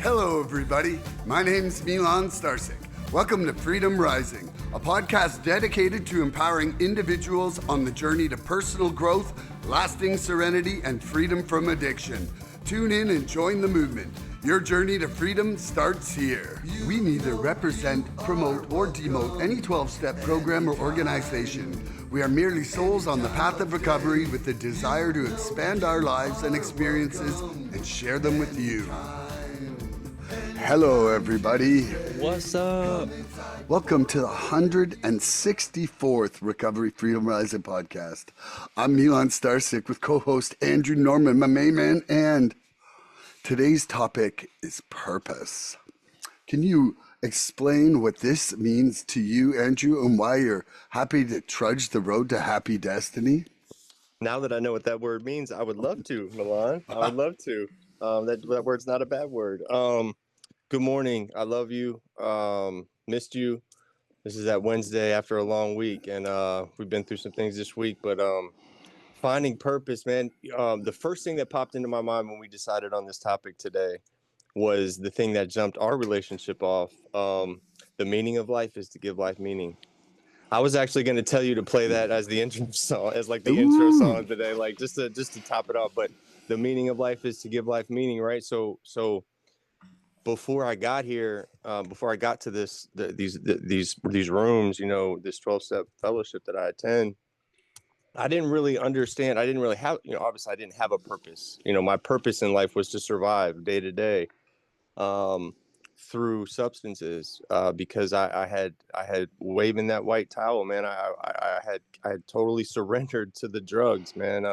Hello, everybody. My name's Milan Starcic. Welcome to Freedom Rising, a podcast dedicated to empowering individuals on the journey to personal growth, lasting serenity, and freedom from addiction. Tune in and join the movement. Your journey to freedom starts here. We neither represent, promote, or demote any 12-step program or organization. We are merely souls on the path of recovery with the desire to expand our lives and experiences and share them with you. Hello, everybody. What's up? Welcome to the 164th Recovery Freedom Rising podcast. I'm Milan Starcic with co-host Andrew Norman, my main man, and today's topic is purpose. Can you explain what this means to you, Andrew, and why you're happy to trudge the road to happy destiny? Now that I know what that word means, I would love to, Milan. I would love to. That word's not a bad word. Good morning. I love you. Missed you. This is that Wednesday after a long week, and we've been through some things this week, but finding purpose, man. The first thing that popped into my mind when we decided on this topic today was the thing that jumped our relationship off. The meaning of life is to give life meaning. I was actually going to tell you to play that as the intro song, as like the intro song today, like just to top it off. But the meaning of life is to give life meaning, right? So before I got here, before I got to these rooms, you know, this 12-step fellowship that I attend, I didn't really understand. I didn't really have, you know, obviously I didn't have a purpose. You know, my purpose in life was to survive day to day through substances because I had waving that white towel, man. I had totally surrendered to the drugs, man.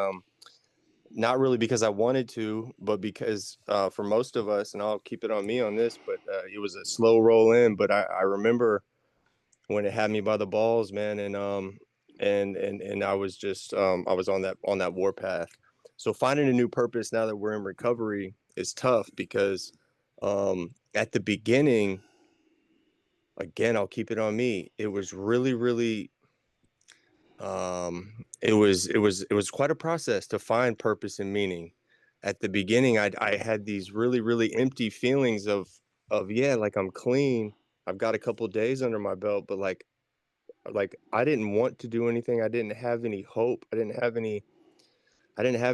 Not really because I wanted to, but because for most of us, and I'll keep it on me on this, but it was a slow roll in. But I remember when it had me by the balls, man, and I was just I was on that warpath. So finding a new purpose now that we're in recovery is tough because at the beginning, again, I'll keep it on me. It was really it was quite a process to find purpose and meaning. At the beginning, I had these really empty feelings of yeah, like I'm clean. I've got a couple of days under my belt, but like I didn't want to do anything. I didn't have any hope. I didn't have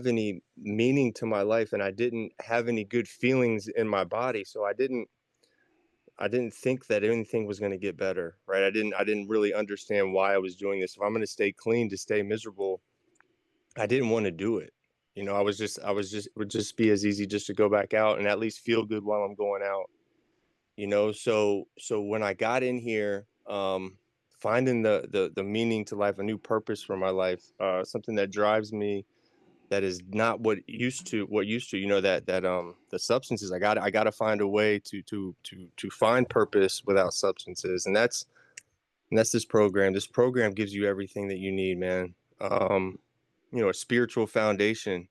any meaning to my life, and I didn't have any good feelings in my body. So I didn't think that anything was going to get better, right? I didn't really understand why I was doing this. If I'm going to stay clean to stay miserable, I didn't want to do it. You know, it would just be as easy just to go back out and at least feel good while I'm going out, you know? So when I got in here, finding the meaning to life, a new purpose for my life, something that drives me, that is not what used to, you know, that the substances, I got to find a way to find purpose without substances. And that's this program. This program gives you everything that you need, man. You know, a spiritual foundation,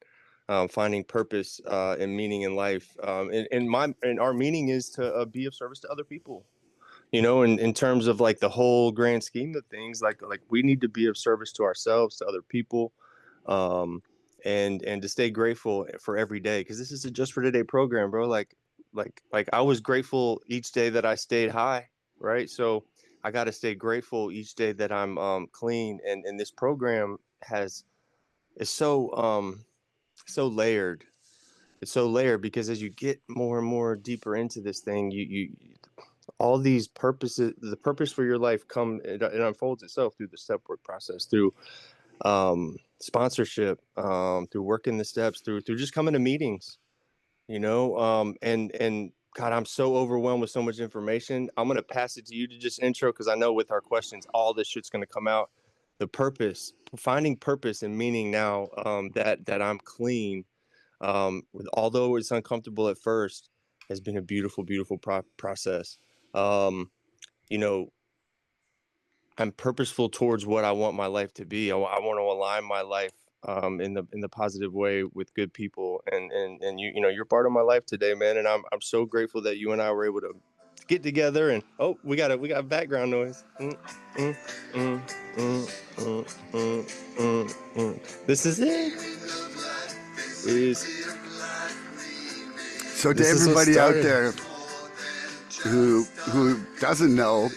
finding purpose and meaning in life. And our meaning is to be of service to other people. You know, in terms of like the whole grand scheme of things, like we need to be of service to ourselves, to other people, and to stay grateful for every day, because this is a just for today program, bro. Like I was grateful each day that I stayed high, right? So I got to stay grateful each day that I'm clean, and this program is so layered. It's so layered because as you get more and more deeper into this thing, you all these purposes, the purpose for your life it unfolds itself through the step work process, through sponsorship, through working the steps, through just coming to meetings, you know, and God, I'm so overwhelmed with so much information. I'm going to pass it to you to just intro, because I know with our questions, all this shit's going to come out. The purpose, finding purpose and meaning now, that I'm clean, although it's uncomfortable at first, has been a beautiful process. You know, I'm purposeful towards what I want my life to be. I want to align my life in the positive way with good people, and you know, you're part of my life today, man. And I'm so grateful that you and I were able to get together. And oh, we got background noise. This is it. So to everybody out there, who doesn't know,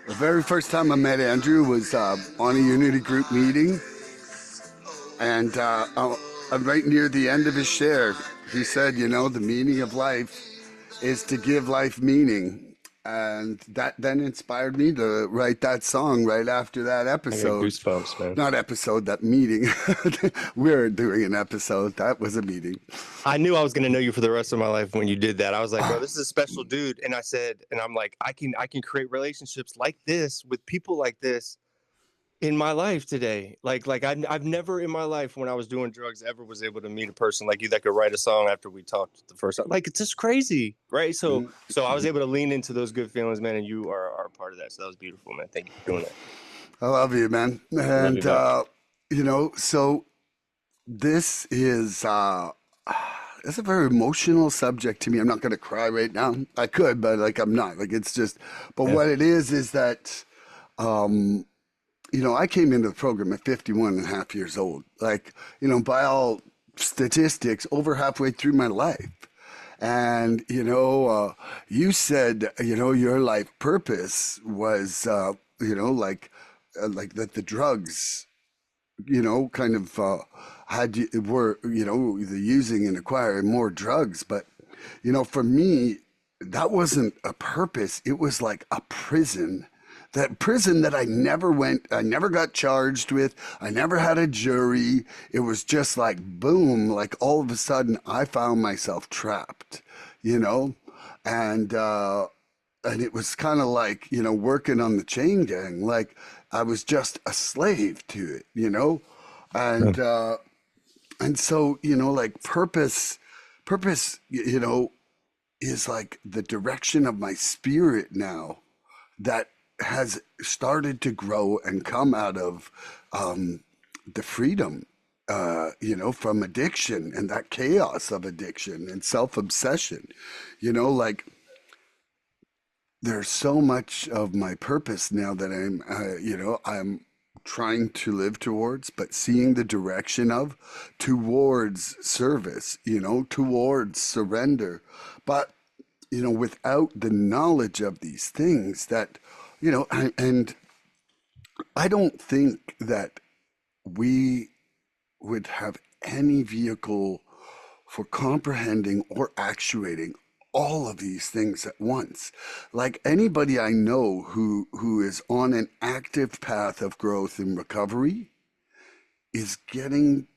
the very first time I met Andrew was on a Unity group meeting, and right near the end of his share, he said, "You know, the meaning of life is to give life meaning." And that then inspired me to write that song right after that I got episode. goosebumps, man. Not episode, that meeting. We're doing an episode. That was a meeting. I knew I was gonna know you for the rest of my life when you did that. I was like, bro, this is a special dude. And I said, and I'm like, I can create relationships like this with people like this in my life today. I've never in my life when I was doing drugs ever was able to meet a person like you that could write a song after we talked the first time. Like, it's just crazy, right? So I was able to lean into those good feelings, man, and you are a part of that. So that was beautiful, man. Thank you for doing that. I love you, man. Love you And back. so this is it's a very emotional subject to me. I'm not going to cry right now. I could, but like I'm not. Like it's just. But Yeah. what it is that I came into the program at 51 and a half years old. Like, by all statistics, over halfway through my life. And, you said, your life purpose was, like that the drugs, kind of were, the using and acquiring more drugs. But, for me, that wasn't a purpose. It was like a prison. That prison that I never got charged with. I never had a jury. It was just like boom, like all of a sudden I found myself trapped, you know? And it was kind of like, working on the chain gang. Like I was just a slave to it, Yeah. And so, like purpose, is like the direction of my spirit now that has started to grow and come out of the freedom, from addiction and that chaos of addiction and self obsession. Like there's so much of my purpose now that I'm trying to live towards, but seeing the direction of towards service, towards surrender. But without the knowledge of these things that, and I don't think that we would have any vehicle for comprehending or actuating all of these things at once. Like anybody I know who is on an active path of growth and recovery is getting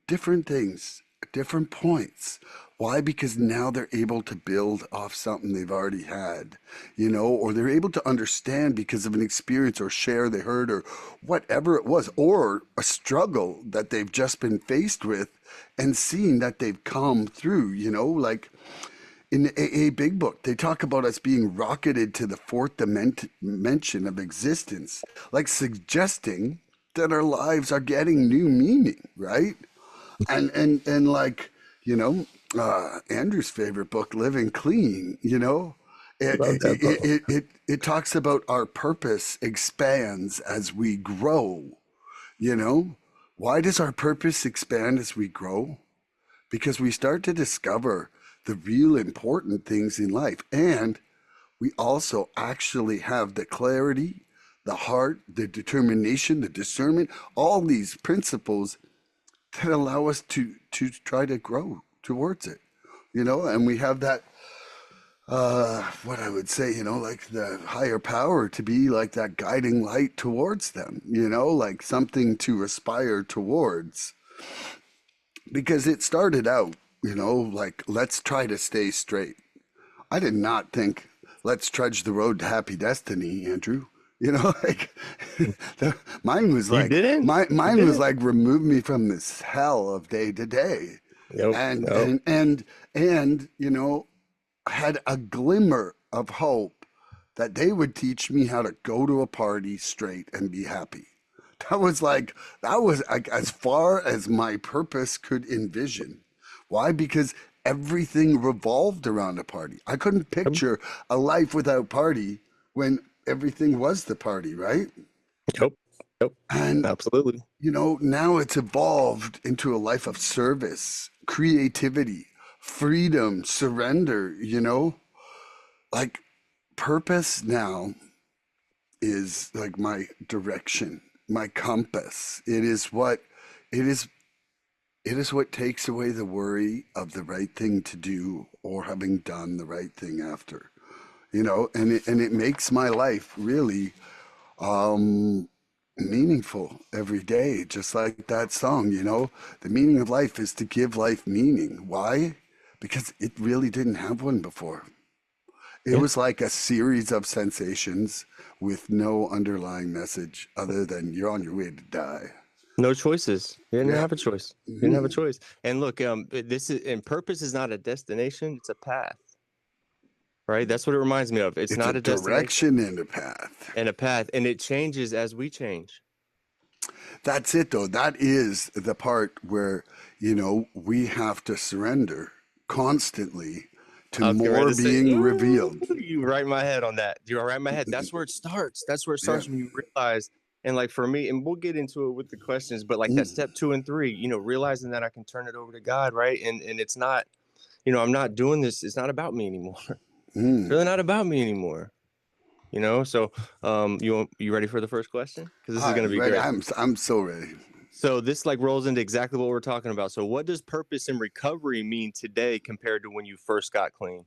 different things at different points. Why? Because now they're able to build off something they've already had, or they're able to understand because of an experience or share they heard or whatever it was, or a struggle that they've just been faced with and seeing that they've come through, like in the AA Big Book, they talk about us being rocketed to the fourth dimension of existence, like suggesting that our lives are getting new meaning, right? And like Andrew's favorite book, Living Clean, it, Love that it, book. it, it, it talks about our purpose expands as we grow, you know? Why does our purpose expand as we grow? Because we start to discover the real important things in life. And we also actually have the clarity, the heart, the determination, the discernment, all these principles that allow us to try to grow towards it, and we have that what I would say, like the higher power to be like that guiding light towards them, like something to aspire towards. Because it started out, like let's try to stay straight. I did not think let's trudge the road to happy destiny, Andrew. Like mine was You like didn't? You mine was didn't? like remove me from this hell of day to day, Nope. and Nope. and had a glimmer of hope that they would teach me how to go to a party straight and be happy. That was like as far as my purpose could envision. Why? Because everything revolved around a party. I couldn't picture a life without party when everything was the party, right? Nope. Nope. And Absolutely. now it's evolved into a life of service, creativity, freedom, surrender, like purpose now is like my direction, my compass. It is it is what takes away the worry of the right thing to do or having done the right thing after. And it makes my life really um meaningful every day, just like that song. The meaning of life is to give life meaning. Why? Because it really didn't have one before. It Yeah. was like a series of sensations with no underlying message other than you're on your way to die. No choices. You didn't Yeah. have a choice. You didn't have a Mhm. choice. And look, this is and purpose is not a destination; it's a path, right? That's what it reminds me of. It's It's a not a destination direction and a path. and a path, and it changes as we change. That's it, though. That is the part where, we have to surrender constantly to I was getting ready more to say, being ooh, revealed. you right in my head on that. You're right in my head. That's where it starts. That's where it Yeah. starts when you realize. And like for me, and we'll get into it with the questions, but like that Mm, step 2 and 3, realizing that I can turn it over to God, right? And it's not, I'm not doing this. It's not about me anymore. It's mm. really not about me anymore. So you ready for the first question? Because this is going to I'm be ready. great. I'm so ready. So this like rolls into exactly what we're talking about. So what does purpose and recovery mean today compared to when you first got clean?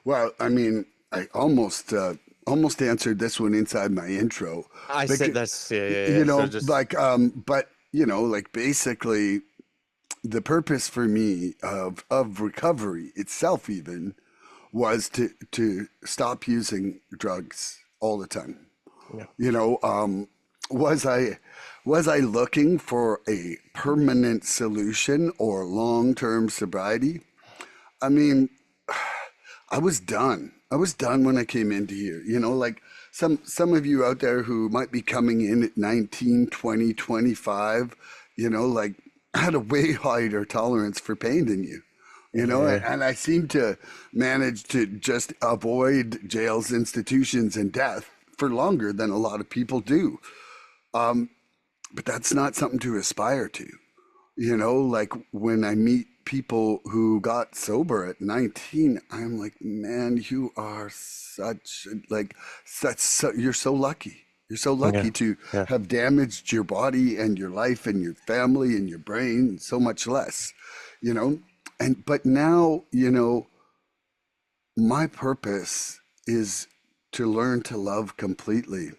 Well, I mean, I almost answered this one inside my intro. I But said that's yeah, yeah, yeah. So just but like basically the purpose for me of recovery itself even was to stop using drugs all the time. yeah, You know, was I was I looking for a permanent solution or long-term sobriety? I mean, I was done. I was done when I came into here. Like some of you out there who might be coming in at 19, 20, 25, like had a way higher tolerance for pain than you. yeah, And I seem to manage to just avoid jails, institutions, and death for longer than a lot of people do. But that's not something to aspire to. Like when I meet people who got sober at 19, I'm like, man, you are you're so lucky. You're so yeah, lucky to yeah, have damaged your body and your life and your family and your brain so much less, you know? But now, my purpose is to learn to love completely,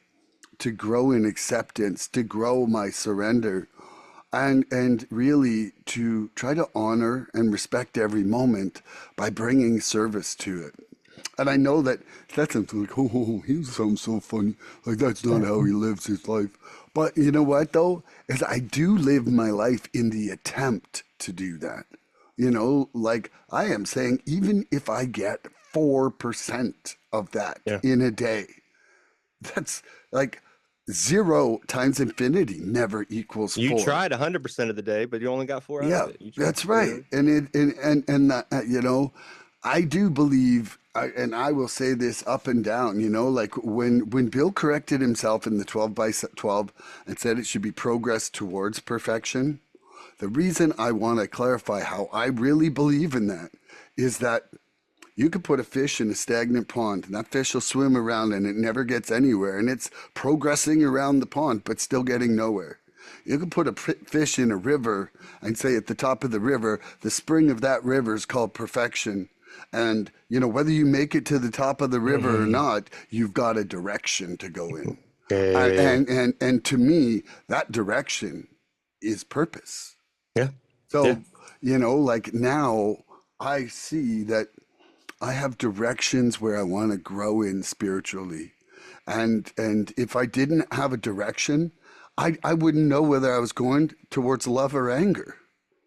to grow in acceptance, to grow my surrender, and really to try to honor and respect every moment by bringing service to it. And I know that sounds like, oh, he sounds so funny. Like that's not how he lives his life. But you know what though? Is I do live my life in the attempt to do that. Like I am saying, even if I get 4% of that yeah. in a day, that's like 0 times infinity never equals You 4. tried 100% of the day, but you only got 4 out of Yeah, it. You tried. that's right. And I do believe, and I will say this up and down. Like when Bill corrected himself in the 12 by 12 and said it should be progress towards perfection. The reason I want to clarify how I really believe in that is that you could put a fish in a stagnant pond and that fish will swim around and it never gets anywhere and it's progressing around the pond but still getting nowhere. You could put a fish in a river and say at the top of the river, the spring of that river is called perfection. And, whether you make it to the top of the river or Mhm. not, you've got a direction to go in. Yeah, And, yeah, yeah, and to me, that direction is purpose. yeah, yeah, So, like now I see that I have directions where I want to grow in spiritually. And if I didn't have a direction, I wouldn't know whether I was going towards love or anger.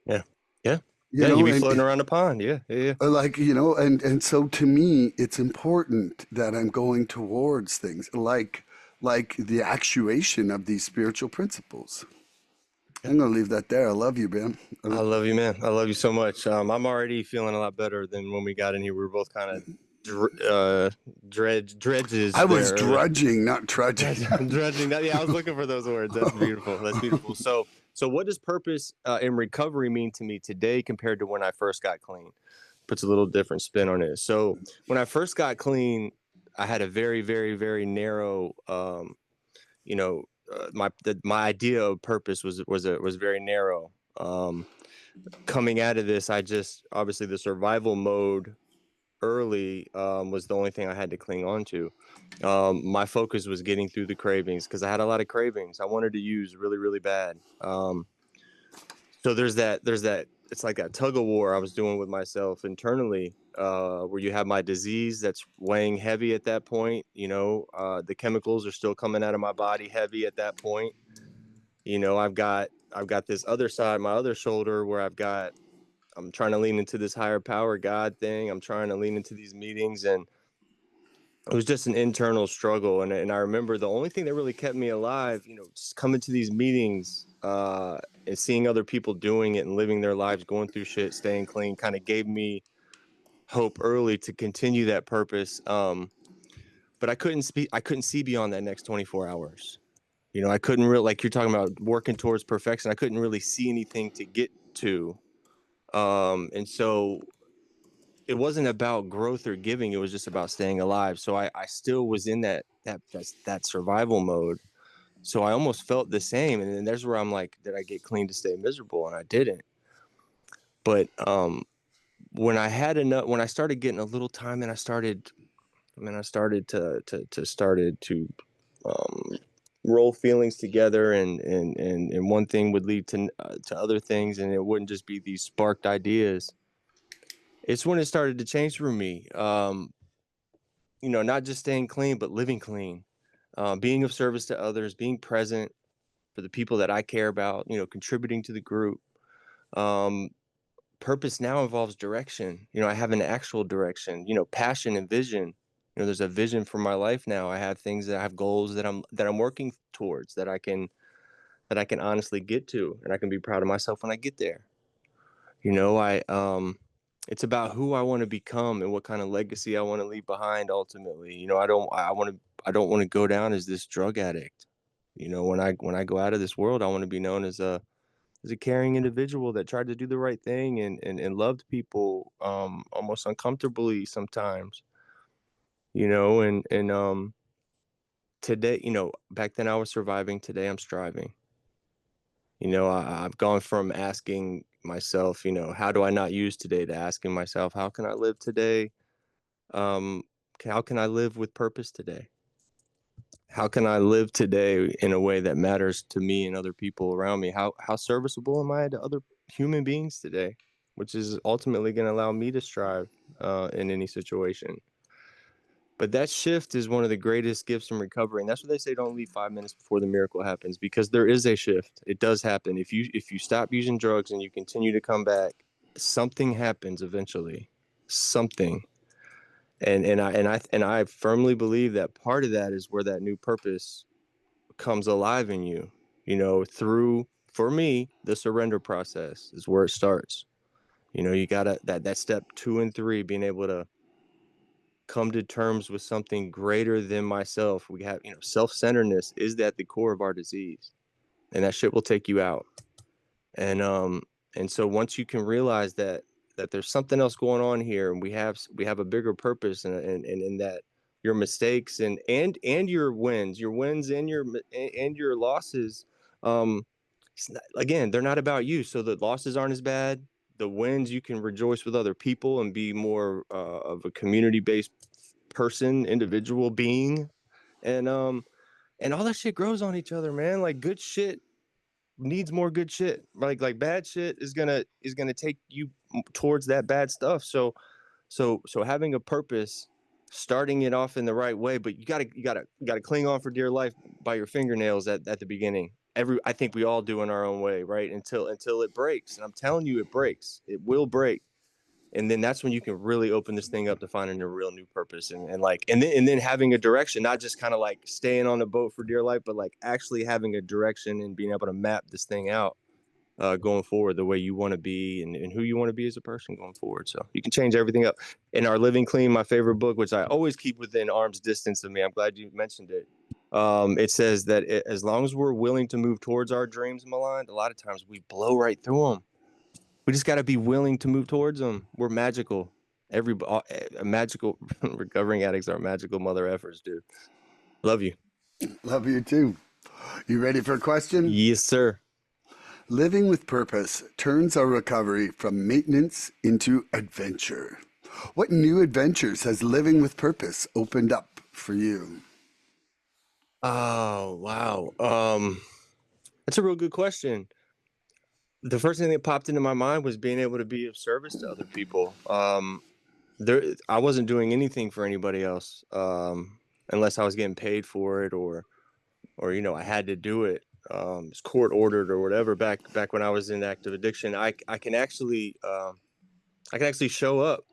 yeah, yeah, You yeah. You know, be and floating around the pond. Yeah, yeah, yeah. like, and so to me it's important that I'm going towards things like the actuation of these spiritual principles. Yeah. I'm gonna leave that there. I love you, man. I love you, man. I love you so much. I'm already feeling a lot better than when we got in here. We were both kind of I dredges was there. drudging, not trudging. Drudging. Yeah, I was looking for those words. That's beautiful. That's beautiful. So what does purpose in recovery mean to me today compared to when I first got clean? puts a little different spin on it. So when I first got clean, I had a very, very, very narrow, you know, my idea of purpose was very narrow. Coming out of this, I just obviously the survival mode early was the only thing I had to cling on to. My focus was getting through the cravings because I had a lot of cravings. I wanted to use really, really bad. So there's that it's like that tug of war I was doing with myself internally, where you have my disease that's weighing heavy at that point. The chemicals are still coming out of my body heavy at that point. I've got this other side, my other shoulder, where I'm trying to lean into this higher power God thing. I'm trying to lean into these meetings, and it was just an internal struggle. And I remember the only thing that really kept me alive, just coming to these meetings, and seeing other people doing it and living their lives, going through shit, staying clean, kind of gave me hope early to continue that purpose. But I couldn't see beyond that next 24 hours. I couldn't really, like you're talking about working towards perfection. I couldn't really see anything to get to. And so it wasn't about growth or giving. It was just about staying alive. So I still was in that survival mode. So I almost felt the same. And then there's where I'm like, did I get clean to stay miserable? And I didn't. But when I started getting a little time, and I started to roll feelings together, and one thing would lead to other things, and it wouldn't just be these sparked ideas. It's when it started to change for me. Not just staying clean, but living clean, being of service to others, being present for the people that I care about, contributing to the group. Um, Purpose now involves direction. I have an actual direction, passion and vision. There's a vision for my life now. I have goals that I'm working towards, that I can honestly get to, and I can be proud of myself when I get there. It's about who I want to become and what kind of legacy I want to leave behind ultimately. I don't want to go down as this drug addict. When I go out of this world, I want to be known as a caring individual that tried to do the right thing, and loved people almost uncomfortably sometimes. And today, back then I was surviving, today I'm striving. I've gone from asking myself, how do I not use today, to asking myself, how can I live today? Um, how can I live with purpose today? How can I live today in a way that matters to me and other people around me? How serviceable am I to other human beings today? Which is ultimately going to allow me to strive in any situation. But that shift is one of the greatest gifts from recovery, and that's what they say: don't leave 5 minutes before the miracle happens, because there is a shift. It does happen. If you stop using drugs and you continue to come back, something happens eventually. Something. And I firmly believe that part of that is where that new purpose comes alive in you. Through, for me, the surrender process is where it starts. You gotta, that step 2 and 3, being able to come to terms with something greater than myself. We have, self-centeredness is at the core of our disease, and that shit will take you out. And so once you can realize that there's something else going on here, and we have a bigger purpose, and that your mistakes and your wins and your losses, um again, they're not about you. So the losses aren't as bad. The wins, you can rejoice with other people and be more of a community-based person, individual being. And all that shit grows on each other, man. Like, good shit needs more good shit. Like bad shit is gonna take you towards that bad stuff. So having a purpose, starting it off in the right way, but you gotta cling on for dear life by your fingernails at the beginning. I think we all do in our own way, right? Until it breaks. And I'm telling you, it breaks. It will break. And then that's when you can really open this thing up to finding a real new purpose, and then having a direction, not just kind of like staying on the boat for dear life, but like actually having a direction and being able to map this thing out, going forward, the way you want to be, and who you want to be as a person going forward. So you can change everything up. In our Living Clean, my favorite book, which I always keep within arm's distance of me, I'm glad you mentioned it. It says that as long as we're willing to move towards our dreams, Milan, a lot of times we blow right through them. We just got to be willing to move towards them. We're magical. magical recovering addicts are magical mother effers, dude. Love you. Love you too. You ready for a question? Yes, sir. Living with purpose turns our recovery from maintenance into adventure. What new adventures has living with purpose opened up for you? Oh, wow. That's a real good question. The first thing that popped into my mind was being able to be of service to other people. I wasn't doing anything for anybody else, unless I was getting paid for it, or I had to do it. It's court ordered or whatever. Back when I was in active addiction, I can actually show up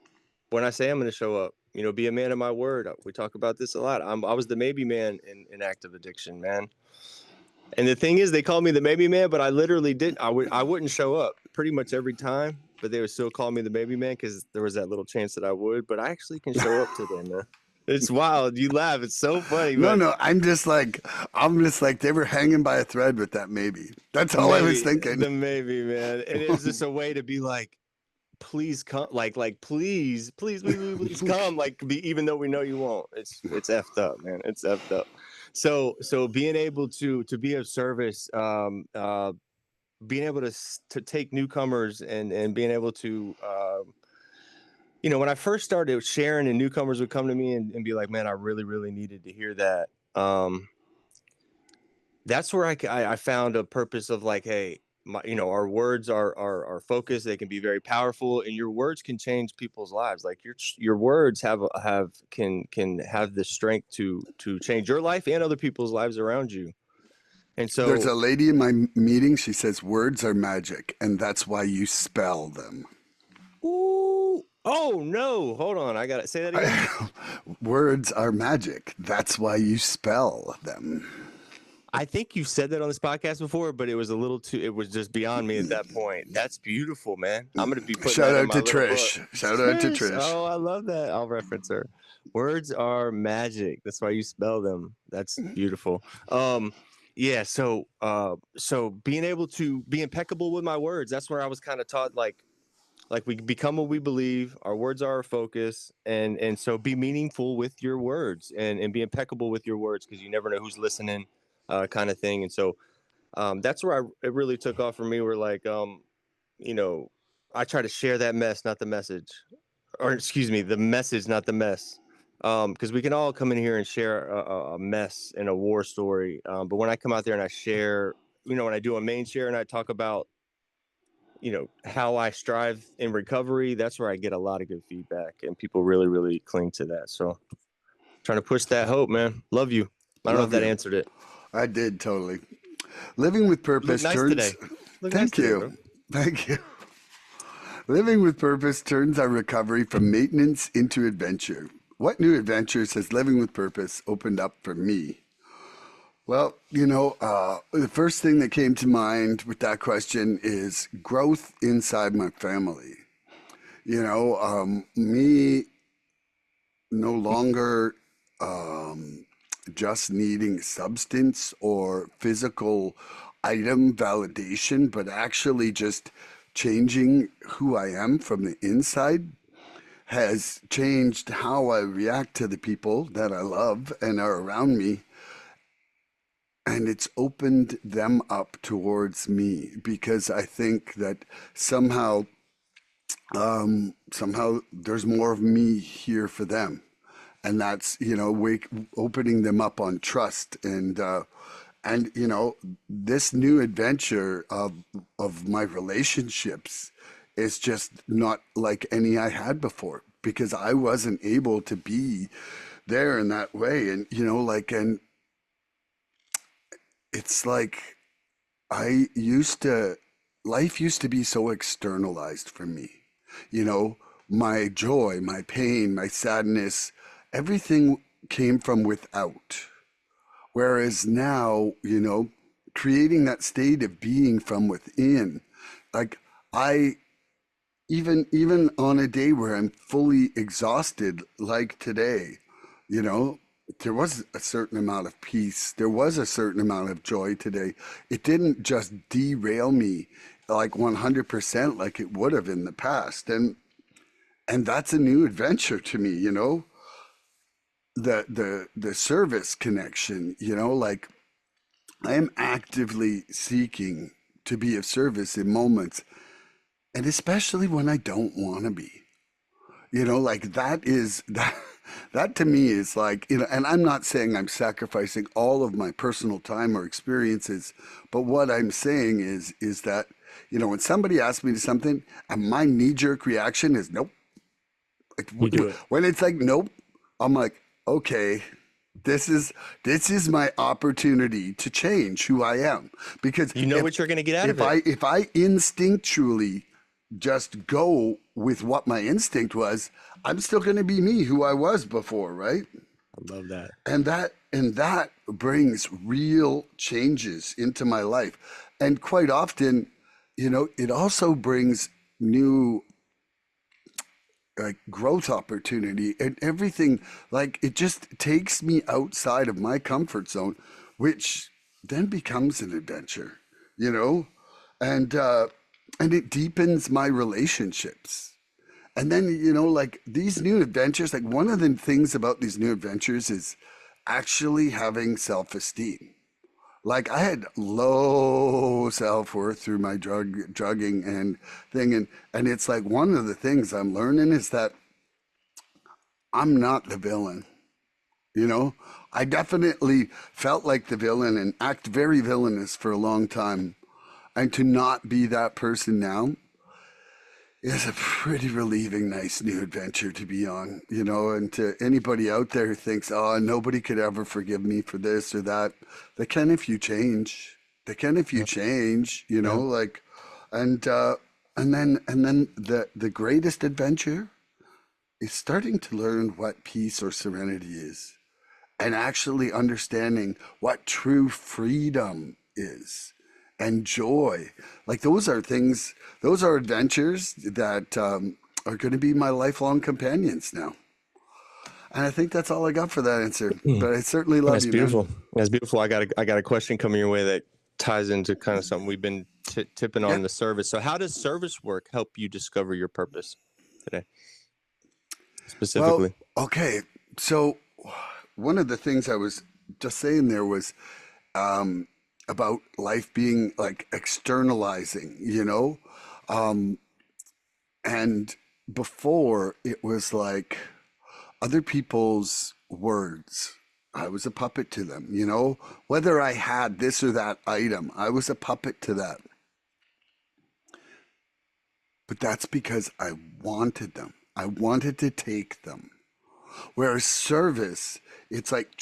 when I say I'm going to show up. Be a man of my word. We talk about this a lot. I was the maybe man in active addiction, man. And the thing is, they called me the maybe man, but I literally did. I wouldn't show up pretty much every time, but they would still call me the maybe man because there was that little chance that I would. But I actually can show up today, man. It's wild. You laugh. It's so funny, No, but no, I'm just like they were hanging by a thread with that maybe. That's all I was maybe thinking. the maybe man, and it was just a way to be like, please come, like please come, like even though we know you won't. It's effed up, man. It's effed up. So being able to be of service, being able to take newcomers and being able to when I first started sharing and newcomers would come to me and be like, man, I really needed to hear that. That's where I found a purpose of like, hey, our words are focused. They can be very powerful, and your words can change people's lives. Like your words can have the strength to change your life and other people's lives around you. And There's so, a lady in my meeting. She says words are magic, and that's why you spell them. ooh, oh no, hold on, I got to say that again. Words are magic. That's why you spell them. I think you've said that on this podcast before, but it was a little too. It was just beyond me at that point. That's beautiful, man. I'm gonna be putting Shout that in out my to little book. Trish. Shout out to Trish, Trish. oh, I love that. I'll reference her. Words are magic. That's why you spell them. That's beautiful. Yeah. So being able to be impeccable with my words. That's where I was kind of taught, like we become what we believe. Our words are our focus, and so be meaningful with your words and be impeccable with your words because you never know who's listening, kind of thing. And so that's where it really took off for me. Where like you know, I try to share that mess, not the message, or excuse me, the message, not the mess. Because we can all come in here and share a mess and a war story. But when I come out there and I share, when I do a main share and I talk about how I strive in recovery, that's where I get a lot of good feedback and people really cling to that. So trying to push that hope, man. Love you. I don't know if Love that you. answered it. I did totally. Living with Look purpose nice turns. today. Look nice Thank today, you. bro. Thank you. Living with purpose turns our recovery from maintenance into adventure. What new adventures has living with purpose opened up for me? Well, the first thing that came to mind with that question is growth inside my family. Me no longer just needing substance or physical item validation, but actually just changing who I am from the inside has changed how I react to the people that I love and are around me. And it's opened them up towards me because I think that somehow there's more of me here for them, and that's opening them up on trust and this new adventure of my relationships is just not like any I had before because I wasn't able to be there in that way. And and it's like I used to life used to be so externalized for me. You know, my joy, my pain, my sadness, everything came from without. Whereas now, creating that state of being from within, like I even on a day where I'm fully exhausted, like today, you know, there was a certain amount of peace. There was a certain amount of joy today. It didn't just derail me like 100% like it would have in the past. And And that's a new adventure to me, you know, the service connection, you know, like I am actively seeking to be of service in moments, and especially when I don't want to be. You know, like that is that to me is like, you know, and I'm not saying I'm sacrificing all of my personal time or experiences, but what I'm saying is that, you know, when somebody asks me to something and my knee jerk reaction is nope. Like, You do it. when it's like nope, I'm like, okay, this is this is my opportunity to change who I am. Because You know what you're going to get out of it. if I instinctually just go with what my instinct was, I'm still going to be me who I was before, right? I love that. And that brings real changes into my life. And quite often, you know, it also brings new like growth opportunity and everything. Like it just takes me outside of my comfort zone, which then becomes an adventure, you know, and and it deepens my relationships. And then, you know, like these new adventures, like one of the things about these new adventures is actually having self-esteem. Like I had low self-worth through my drugging and thing, and it's like one of the things I'm learning is that I'm not the villain. You know, I definitely felt like the villain and act very villainous for a long time, and to not be that person now is a pretty relieving, nice new adventure to be on, you know. And to anybody out there who thinks, oh, nobody could ever forgive me for this or that, they can if you change. They can if you Yeah. change, you know, Yeah. like, and and then the greatest adventure is starting to learn what peace or serenity is, and actually understanding what true freedom is and joy. Like those are things, those are adventures that are going to be my lifelong companions now. And I think that's all I got for that answer. Mm. But I certainly love That's you, man. beautiful. That's beautiful. I got a question coming your way that ties into kind of something we've been tipping Yeah. on the service. So, how does service work help you discover your purpose today, Well, specifically? okay. So one of the things I was just saying there was about life being like externalizing, you know? Um, and before it was like other people's words. I was a puppet to them, you know? Whether I had this or that item, I was a puppet to that. But that's because I wanted them. I wanted to take them. Whereas service, it's like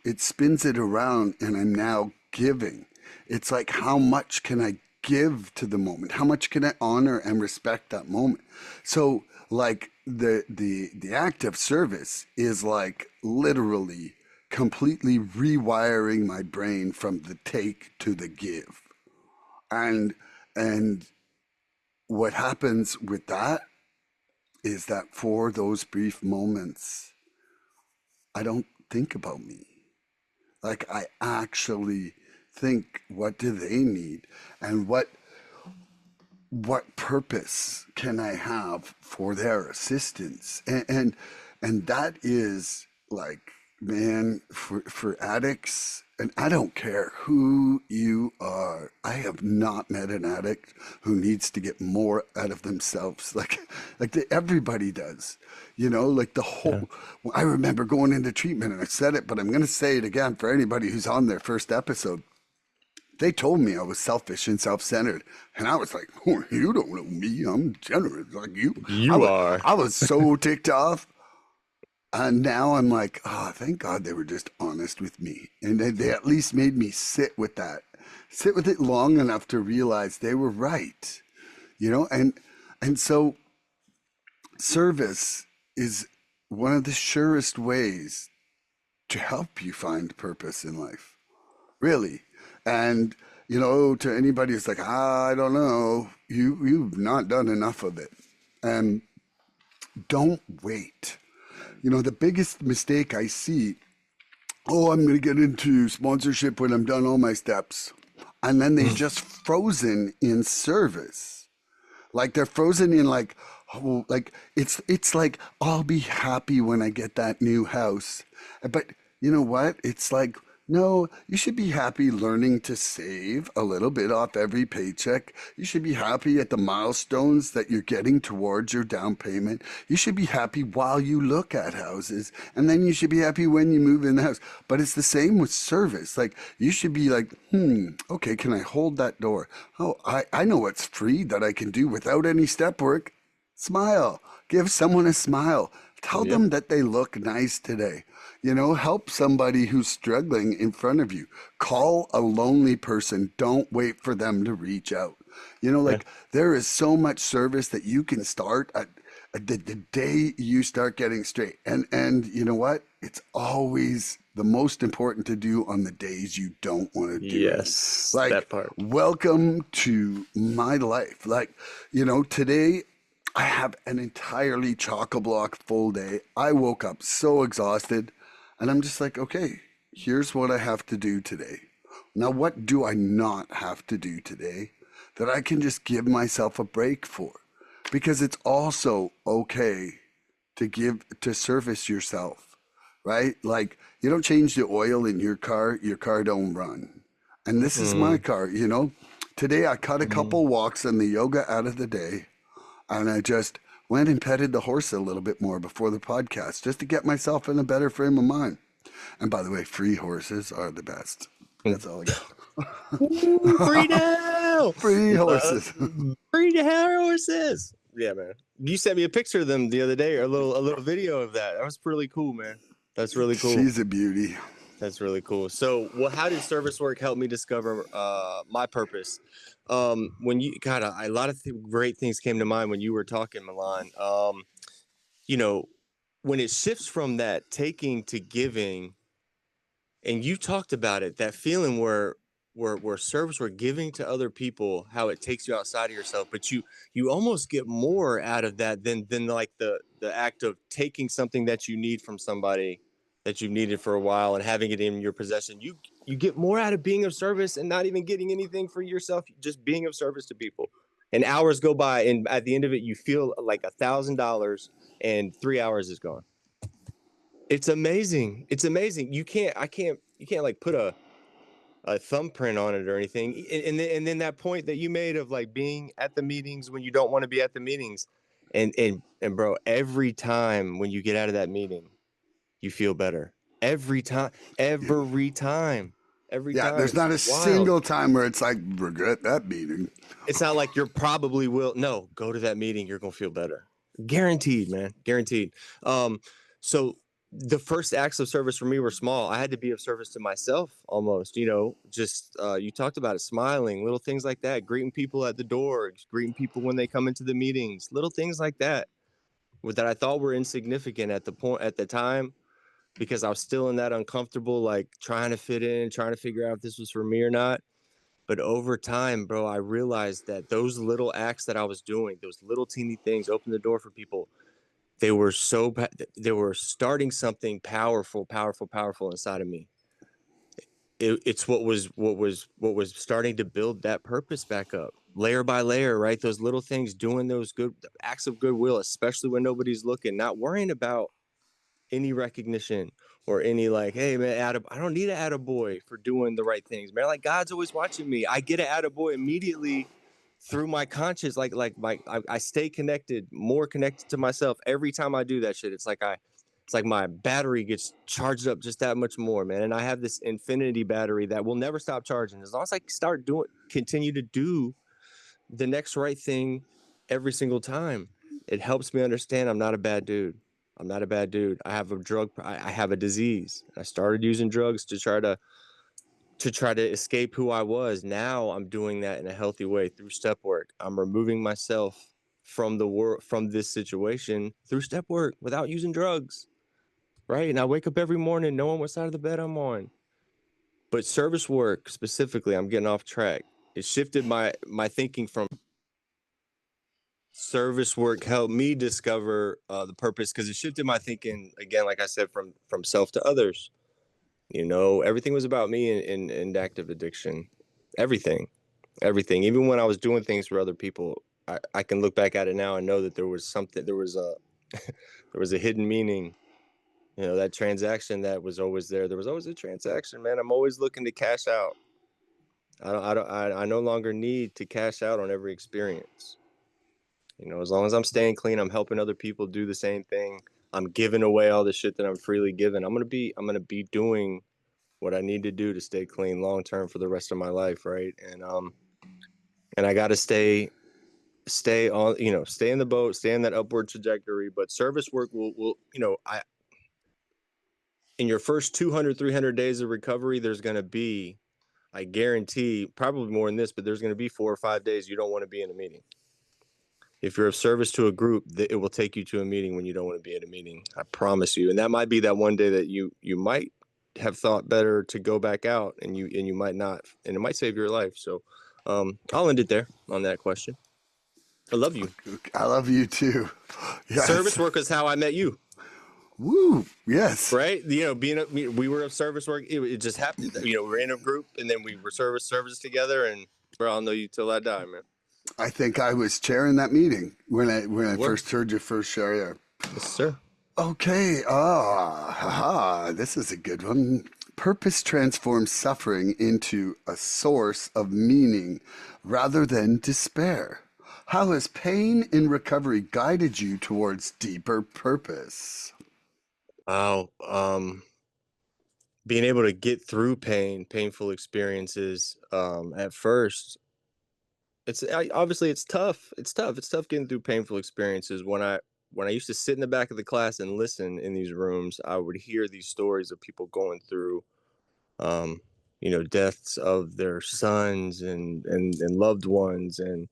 it spins it around and I'm now giving. It's like how much can I give to the moment? How much can I honor and respect that moment? So like the act of service is like literally completely rewiring my brain from the take to the give. And and what happens with that is that for those brief moments I don't think about me. Like I actually think, what do they need, and what purpose can I have for their assistance? And that is like, man, for addicts, and I don't care who you are. I have not met an addict who needs to get more out of themselves. Everybody does, you know, like the Yeah. whole. I remember going into treatment, and I said it, but I'm going to say it again for anybody who's on their first episode. They told me I was selfish and self-centered, and I was like, oh, "You don't know me. I'm generous like you." I You was, are. I was so ticked off, and now I'm like, "Oh, thank God they were just honest with me, and they at least made me sit with that, sit with it long enough to realize they were right." You know, and so service is one of the surest ways to help you find purpose in life, really. And you know, to anybody who's like, I don't know, you've not done enough of it. And don't wait. You know, the biggest mistake I see, oh, I'm going to get into sponsorship when I'm done all my steps. And then they Mm. just frozen in service. Like they're frozen in like, oh, like it's like I'll be happy when I get that new house. But you know what? It's like no, you should be happy learning to save a little bit off every paycheck. You should be happy at the milestones that you're getting towards your down payment. You should be happy while you look at houses, and then you should be happy when you move in the house. But it's the same with service. Like you should be like, okay, can I hold that door? Oh, I know what's free that I can do without any step work. Smile. Give someone a smile. Tell Yep. them that they look nice today. You know, help somebody who's struggling in front of you. Call a lonely person. Don't wait for them to reach out. You know, Yeah. like there is so much service that you can start at the day you start getting straight. And you know what? It's always the most important to do on the days you don't want to do it. Yes, Like, that part. welcome to my life. Like, you know, today I have an entirely chock-a-block full day. I woke up so exhausted, and I'm just like, okay, here's what I have to do today. Now, what do I not have to do today that I can just give myself a break for? Because it's also okay to service yourself, right? Like you don't change the oil in your car don't run. And this is my Mm-mm. car, you know. Today I cut a Mm. couple walks in the yoga out of the day, and I just went and petted the horse a little bit more before the podcast just to get myself in a better frame of mind. And by the way, free horses are the best. That's all I Ooh, free got. now. Free horses. Free to horses. Yeah, man. You sent me a picture of them the other day, or a little video of that. That was really cool, man. That's really cool. She's a beauty. That's really cool. So, well, how did service work help me discover my purpose? When you got a lot of great things came to mind when you were talking, Milan. You know, when it shifts from that taking to giving, and you talked about it, that feeling where service, where giving to other people, how it takes you outside of yourself, but you almost get more out of that than like the act of taking something that you need from somebody that you've needed for a while and having it in your possession. You get more out of being of service and not even getting anything for yourself, just being of service to people. And hours go by, and at the end of it, you feel like $1,000, and 3 hours is gone. It's amazing. It's amazing. You can't like put a thumbprint on it or anything. And then that point that you made of like being at the meetings when you don't want to be at the meetings. And bro, every time when you get out of that meeting, you feel better. Every time, Yeah. every time, every Yeah, time. there's It's not a wild. single time where it's like regret that meeting. It's not like you're probably will. No, go to that meeting. You're gonna feel better. Guaranteed, man. Guaranteed. So the first acts of service for me were small. I had to be of service to myself almost. Just you talked about it, smiling, little things like that, greeting people at the door, greeting people when they come into the meetings, little things like that that I thought were insignificant at the time, because I was still in that uncomfortable, like trying to fit in, trying to figure out if this was for me or not. But over time, bro, I realized that those little acts that I was doing, those little teeny things, open the door for people. They were starting something powerful, powerful, powerful inside of me. It's what was starting to build that purpose back up, layer by layer, right? Those little things, doing those good acts of goodwill, especially when nobody's looking, not worrying about any recognition or any like, hey man, I don't need an attaboy for doing the right things, man. Like God's always watching me. I get an attaboy immediately through my conscious, I stay connected, more connected to myself every time I do that shit. It's like my battery gets charged up just that much more, man. And I have this infinity battery that will never stop charging as long as I continue to do the next right thing every single time. It helps me understand I'm not a bad dude. I'm not a bad dude. I have a disease. I started using drugs to try to escape who I was. Now I'm doing that in a healthy way through step work. I'm removing myself from from this situation through step work without using drugs. Right? And I wake up every morning knowing what side of the bed I'm on. But service work specifically, I'm getting off track. It shifted my thinking from service work helped me discover the purpose, because it shifted my thinking again, like I said, from self to others. Everything was about me and active addiction. Everything, everything. Even when I was doing things for other people, I can look back at it now and know that there was a there was a hidden meaning. You know, that transaction that was always there. There was always a transaction, man. I'm always looking to cash out. I no longer need to cash out on every experience. You know, as long as I'm staying clean, I'm helping other people do the same thing. I'm giving away all the shit that I'm freely given. I'm gonna be doing what I need to do to stay clean long term for the rest of my life, right? And I got to stay on, you know, stay in the boat, stay in that upward trajectory. But service work will, you know, I in your first 200, 300 days of recovery, there's going to be, I guarantee, probably more than this, but there's going to be 4 or 5 days you don't want to be in a meeting. If you're of service to a group, it will take you to a meeting when you don't want to be at a meeting. I promise you. And that might be that one day that you might have thought better to go back out, and you might not, and it might save your life. So I'll end it there on that question. I love you. I love you too. Yes. Service work is how I met you. Woo. Yes. Right. You know, we were of service work. It just happened. You know, we're in a group, and then we were service together, and bro, I'll know you till I die, man. I think I was chairing that meeting when I first heard you first share. Yes, sir. Okay. This is a good one. Purpose transforms suffering into a source of meaning rather than despair. How has pain in recovery guided you towards deeper purpose? Wow. Being able to get through painful experiences. At first, obviously it's tough. It's tough. It's tough getting through painful experiences. When I used to sit in the back of the class and listen in these rooms, I would hear these stories of people going through, um, you know, deaths of their sons and loved ones, and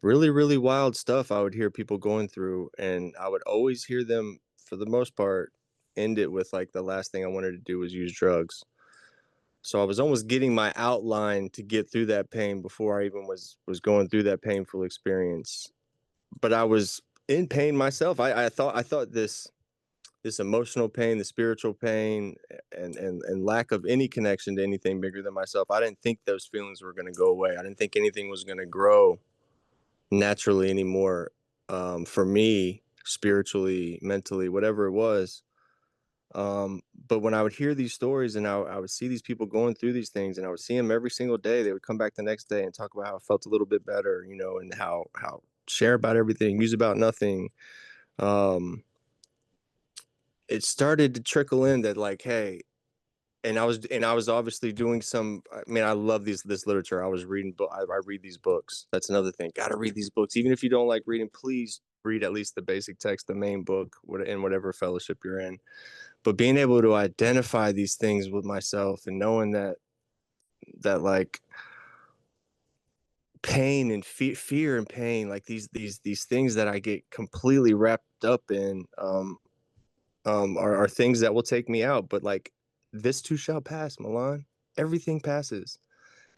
really, really wild stuff I would hear people going through. And I would always hear them, for the most part, end it with like, the last thing I wanted to do was use drugs. So I was almost getting my outline to get through that pain before I even was going through that painful experience. But I was in pain myself. I thought this emotional pain, the spiritual pain, and lack of any connection to anything bigger than myself. I didn't think those feelings were going to go away. I didn't think anything was going to grow naturally anymore, for me, spiritually, mentally, whatever it was. But when I would hear these stories, and I would see these people going through these things, and I would see them every single day, they would come back the next day and talk about how I felt a little bit better, you know, and how share about everything, use about nothing. Um, it started to trickle in that, like, hey, and I was obviously doing some. I mean, I love this literature. I was reading, but I read these books. That's another thing. Got to read these books, even if you don't like reading. Please read at least the basic text, the main book, in whatever fellowship you're in. But being able to identify these things with myself, and knowing that like pain and fear and pain, like these things that I get completely wrapped up in, are things that will take me out. But like, this too shall pass, Milan. Everything passes.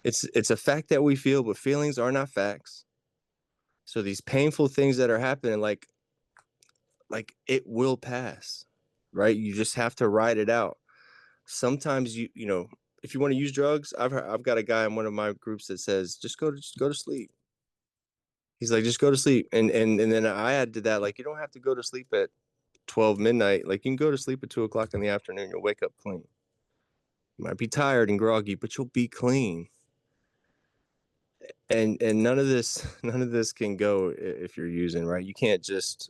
It's a fact that we feel, but feelings are not facts. So these painful things that are happening, like it will pass, right? You just have to ride it out. Sometimes you know, if you want to use drugs, I've got a guy in one of my groups that says just go to sleep. He's like, just go to sleep, and then I add to that, like, you don't have to go to sleep at 12 midnight. Like, you can go to sleep at 2 o'clock in the afternoon. You'll wake up clean. You might be tired and groggy, but you'll be clean. And none of this can go if you're using, right. You can't just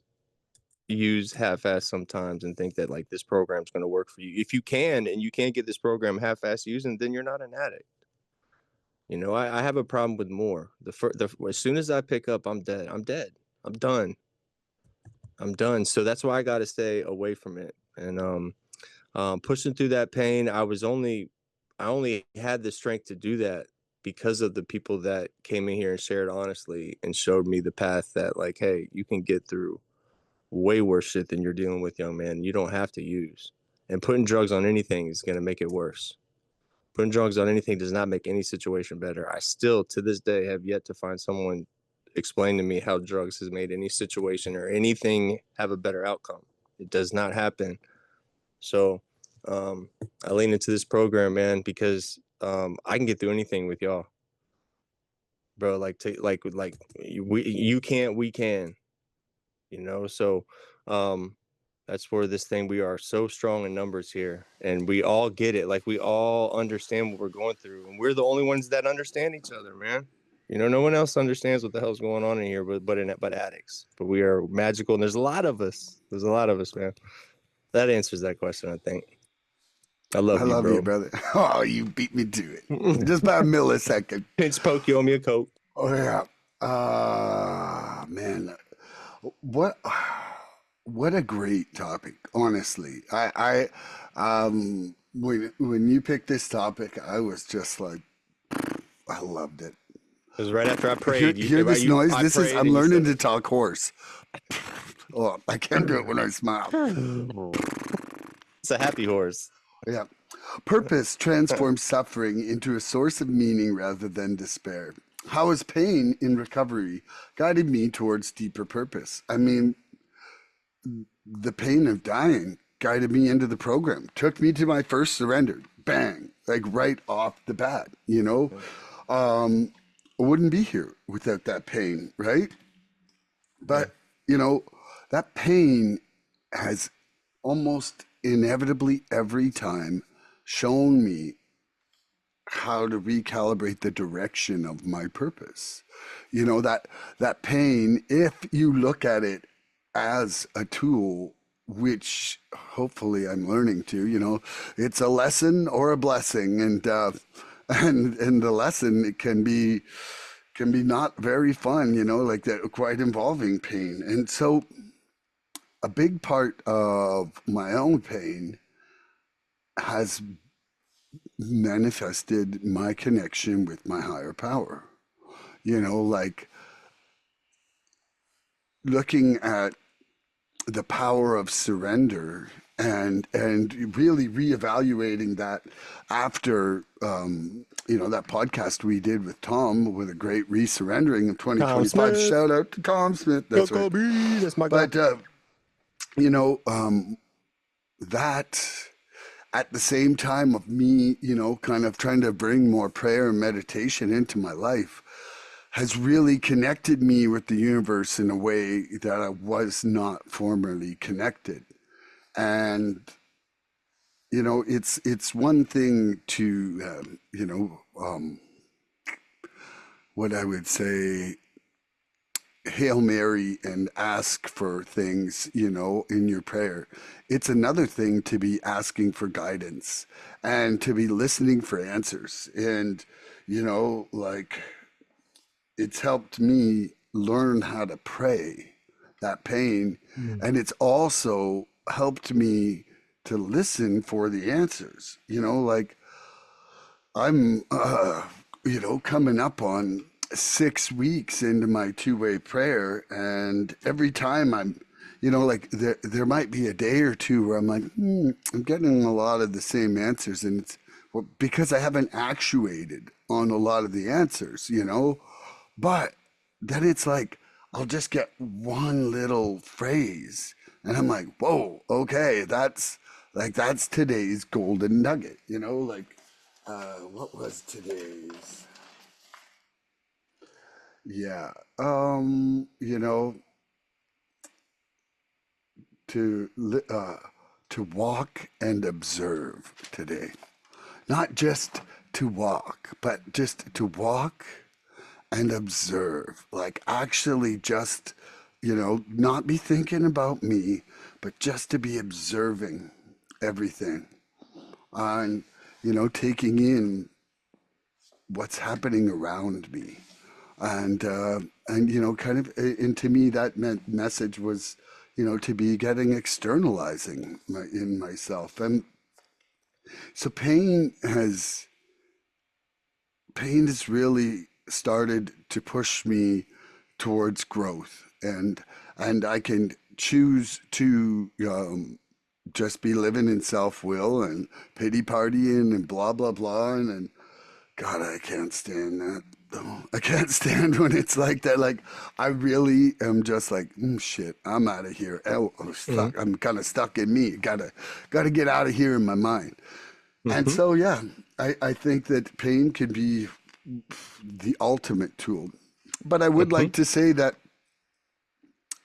use half-ass sometimes and think that like this program's going to work for you. If you can, and you can't get this program half-ass using, then you're not an addict. You know, I have a problem with more. As soon as I pick up, I'm dead. I'm dead. I'm done. I'm done. So that's why I got to stay away from it. And pushing through that pain, I only had the strength to do that because of the people that came in here and shared honestly and showed me the path that, like, hey, you can get through way worse shit than you're dealing with, young man. You don't have to use. And putting drugs on anything is going to make it worse. Putting drugs on anything does not make any situation better. I still, to this day, have yet to find someone explain to me how drugs has made any situation or anything have a better outcome. It does not happen. So I lean into this program, man, because I can get through anything with y'all. bro. You can't, we can, so um that's where this thing, we are so strong in numbers here, and we all get it. Like, we all understand what we're going through, and we're the only ones that understand each other, man. No one else understands what the hell's going on in here, but addicts. But we are magical, and there's a lot of us. Man. That answers that question, I think. I I love you, love you, bro. brother. Oh, you beat me to it. Just by a millisecond. Pinch poke, you owe me a Coke. Oh yeah. Man. What what a great topic, honestly. When you picked this topic, I was just like, I loved it. It was right after I Hear, prayed. hear this noise? I This is prayed, I'm and you learning said to it. talk hoarse. Oh, I can't do it when I smile. It's a happy horse. Yeah. Purpose transforms suffering into a source of meaning rather than despair. How has pain in recovery guided me towards deeper purpose? I mean, the pain of dying guided me into the program, took me to my first surrender. Bang, like right off the bat, I wouldn't be here without that pain, right? Yeah. But, you know, that pain has almost inevitably every time shown me how to recalibrate the direction of my purpose. That pain, if you look at it as a tool, which hopefully I'm learning to, it's a lesson or a blessing, and the lesson, it can be not very fun, like that, quite involving pain. And so a big part of my own pain has manifested my connection with my higher power. Like looking at the power of surrender and really reevaluating that after that podcast we did with Tom with a great resurrendering of Tom 2025. Smith. Shout out to Tom Smith. That's right. That's my guy. But that at the same time of me, kind of trying to bring more prayer and meditation into my life, has really connected me with the universe in a way that I was not formerly connected. And, it's one thing to, what I would say, Hail Mary and ask for things, in your prayer. It's another thing to be asking for guidance and to be listening for answers. And, like it's helped me learn how to pray that pain. And it's also helped me to listen for the answers. Like I'm, coming up on 6 weeks into my two-way prayer, and every time I'm, like there might be a day or two where I'm like, I'm getting a lot of the same answers, and it's because I haven't actuated on a lot of the answers, but then it's like I'll just get one little phrase, and I'm like, whoa, okay, that's today's golden nugget, like what was today's? Yeah. To to walk and observe today. Not just to walk, but just to walk and observe. Like actually just, not be thinking about me, but just to be observing everything and, taking in what's happening around me. And kind of, and to me that meant message was, to be getting externalizing in myself. And so pain has really started to push me towards growth, and I can choose to just be living in self-will and pity partying and blah blah blah, and God, I can't stand that. I can't stand when it's like that. Like, I really am just like, shit, I'm out of here. Oh, I'm stuck. Mm-hmm. I'm kind of stuck in me. Gotta get out of here in my mind. And Mm-hmm. so, yeah, I think that pain can be the ultimate tool. But I would like to say that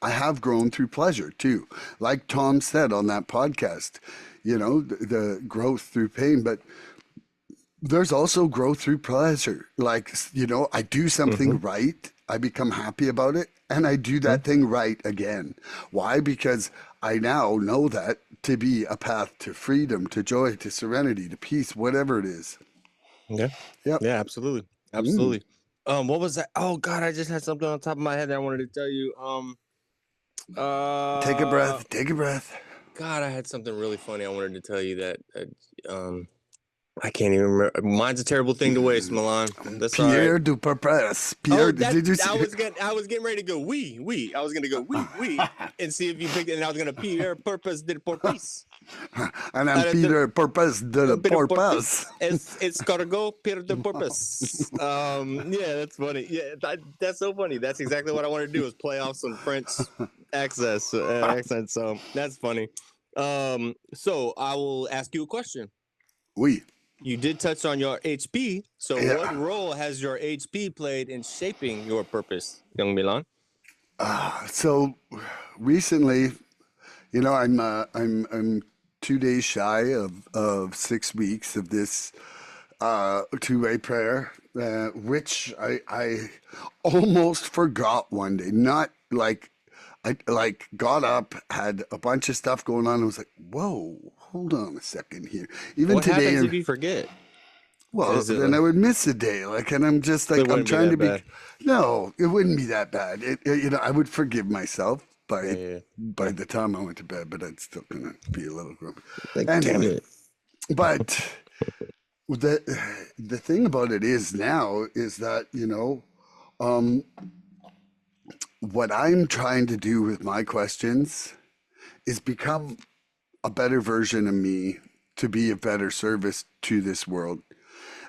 I have grown through pleasure too. Like Tom said on that podcast, the growth through pain, but there's also growth through pleasure. Like, I do Mm-hmm. something right, I become happy about it, and I do Mm-hmm. that thing right again. Why? Because I now know that to be a path to freedom, to joy, to serenity, to peace, whatever it is. Yeah. Yep. Yeah, absolutely. Mm. Absolutely. What was that? Oh God, I just had something on top of my head that I wanted to tell you. Take a Uh breath. Take a breath. God, I had something really funny I wanted to tell you that I can't even remember. Mine's a terrible thing to waste, Milan. That's all right. Pierre du purpose. Oh, Pierre, that did you I see? was getting ready to go we. I was gonna go we and see if you picked it, and I was gonna Pierre purpose de porpoise. And I'm Peter Purpose de la Peter Porpoise. porpoise. It's cargo Peter de porpoise. Yeah, that's funny. Yeah, that's so funny. That's exactly what I wanted to do, is play off some French accent. So that's funny. So I will ask you a question. Oui. You did touch on your HP. So, what Yeah. role has your HP played in shaping your purpose, young Milan? So recently, I'm 2 days shy of 6 weeks of this two-way prayer, which I almost forgot one day. Not like I like got up, had a bunch of stuff going on. I was like, "Whoa, hold on a second here." Even What happens today, if you forget? well, Is it then I would miss a day. Like, and I'm just it like, I'm wouldn't be trying to that be. bad? No, it wouldn't be that bad. I would forgive myself Yeah, by yeah, by yeah. the time I went to bed, but I'd still gonna be a little grumpy. Like, damn Anyway, it. but the the thing about it is now is that what I'm trying to do with my questions is become a better version of me to be a better service to this world.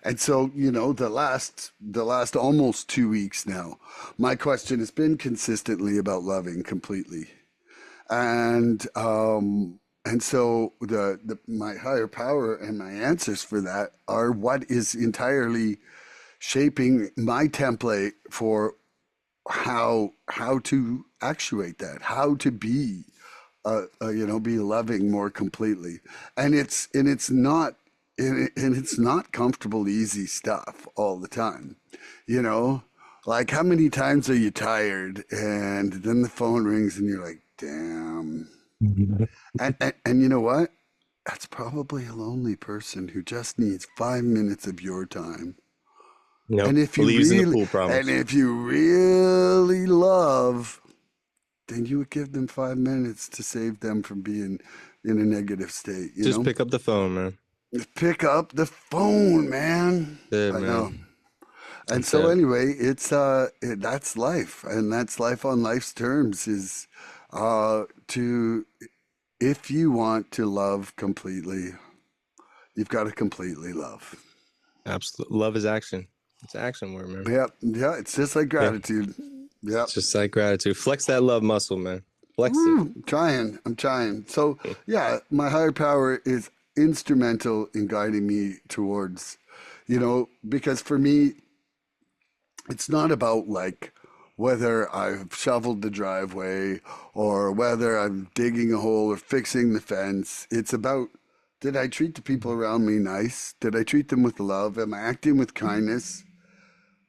And so, the last almost 2 weeks now, my question has been consistently about loving completely. And so my higher power and my answers for that are what is entirely shaping my template for how to actuate that, how to be be loving more completely. And it's not comfortable, easy stuff all the time. You know, like how many times are you tired and then the phone rings and you're like, damn. And you know what? That's probably a lonely person who just needs 5 minutes of your time. Nope. And if you Leaves in the really, pool, and promise. if you really love, then you would give them 5 minutes to save them from being in a negative state, Just pick up the phone, man. Just pick up the phone, man. Yeah, I know. man. And That's so it. anyway, that's life, and that's life on life's terms is to if you want to love completely, you've got to completely love. Absolute love is action. It's action word, man. Yep, yeah, it's just like Yeah. gratitude. Yep. It's just like gratitude. Flex that love muscle, man. Flex it. Woo, I'm trying. So, yeah, my higher power is instrumental in guiding me towards, because for me, it's not about like whether I've shoveled the driveway or whether I'm digging a hole or fixing the fence. It's about, did I treat the people around me nice? Did I treat them with love? Am I acting with kindness?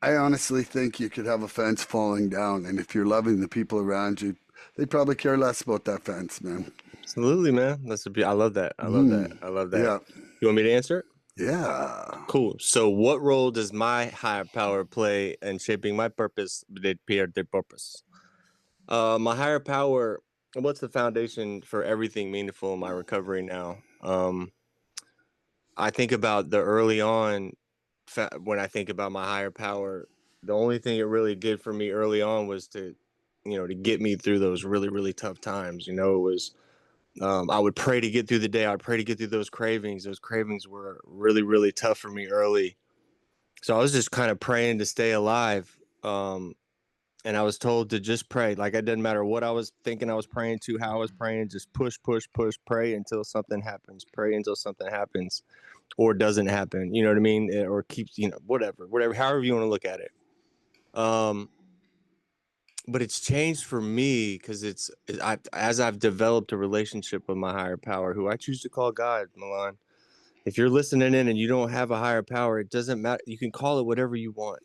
I honestly think you could have a fence falling down, and if you're loving the people around you, they probably care less about that fence, man. Absolutely, man. I love that. I love that. I love that. Yeah, You want me to answer it? yeah. Cool. So, what role does my higher power play in shaping my purpose? De Pierre de purpose. My higher power. What's the foundation for everything meaningful in my recovery now? I think about the early on when I think about my higher power. The only thing it really did for me early on was to get me through those really, really tough times. It was I would pray to get through the day. I'd pray to get through those cravings. Those cravings were really, really tough for me early. So I was just kind of praying to stay alive. And I was told to just pray. Like it didn't matter what I was thinking I was praying to, how I was praying, just push, push, push, pray until something happens. Pray until something happens. or doesn't happen, you know what I mean? Or keeps, whatever, however you want to look at it. But it's changed for me because as I've developed a relationship with my higher power, who I choose to call God, Milan. If you're listening in and you don't have a higher power, it doesn't matter. You can call it whatever you want.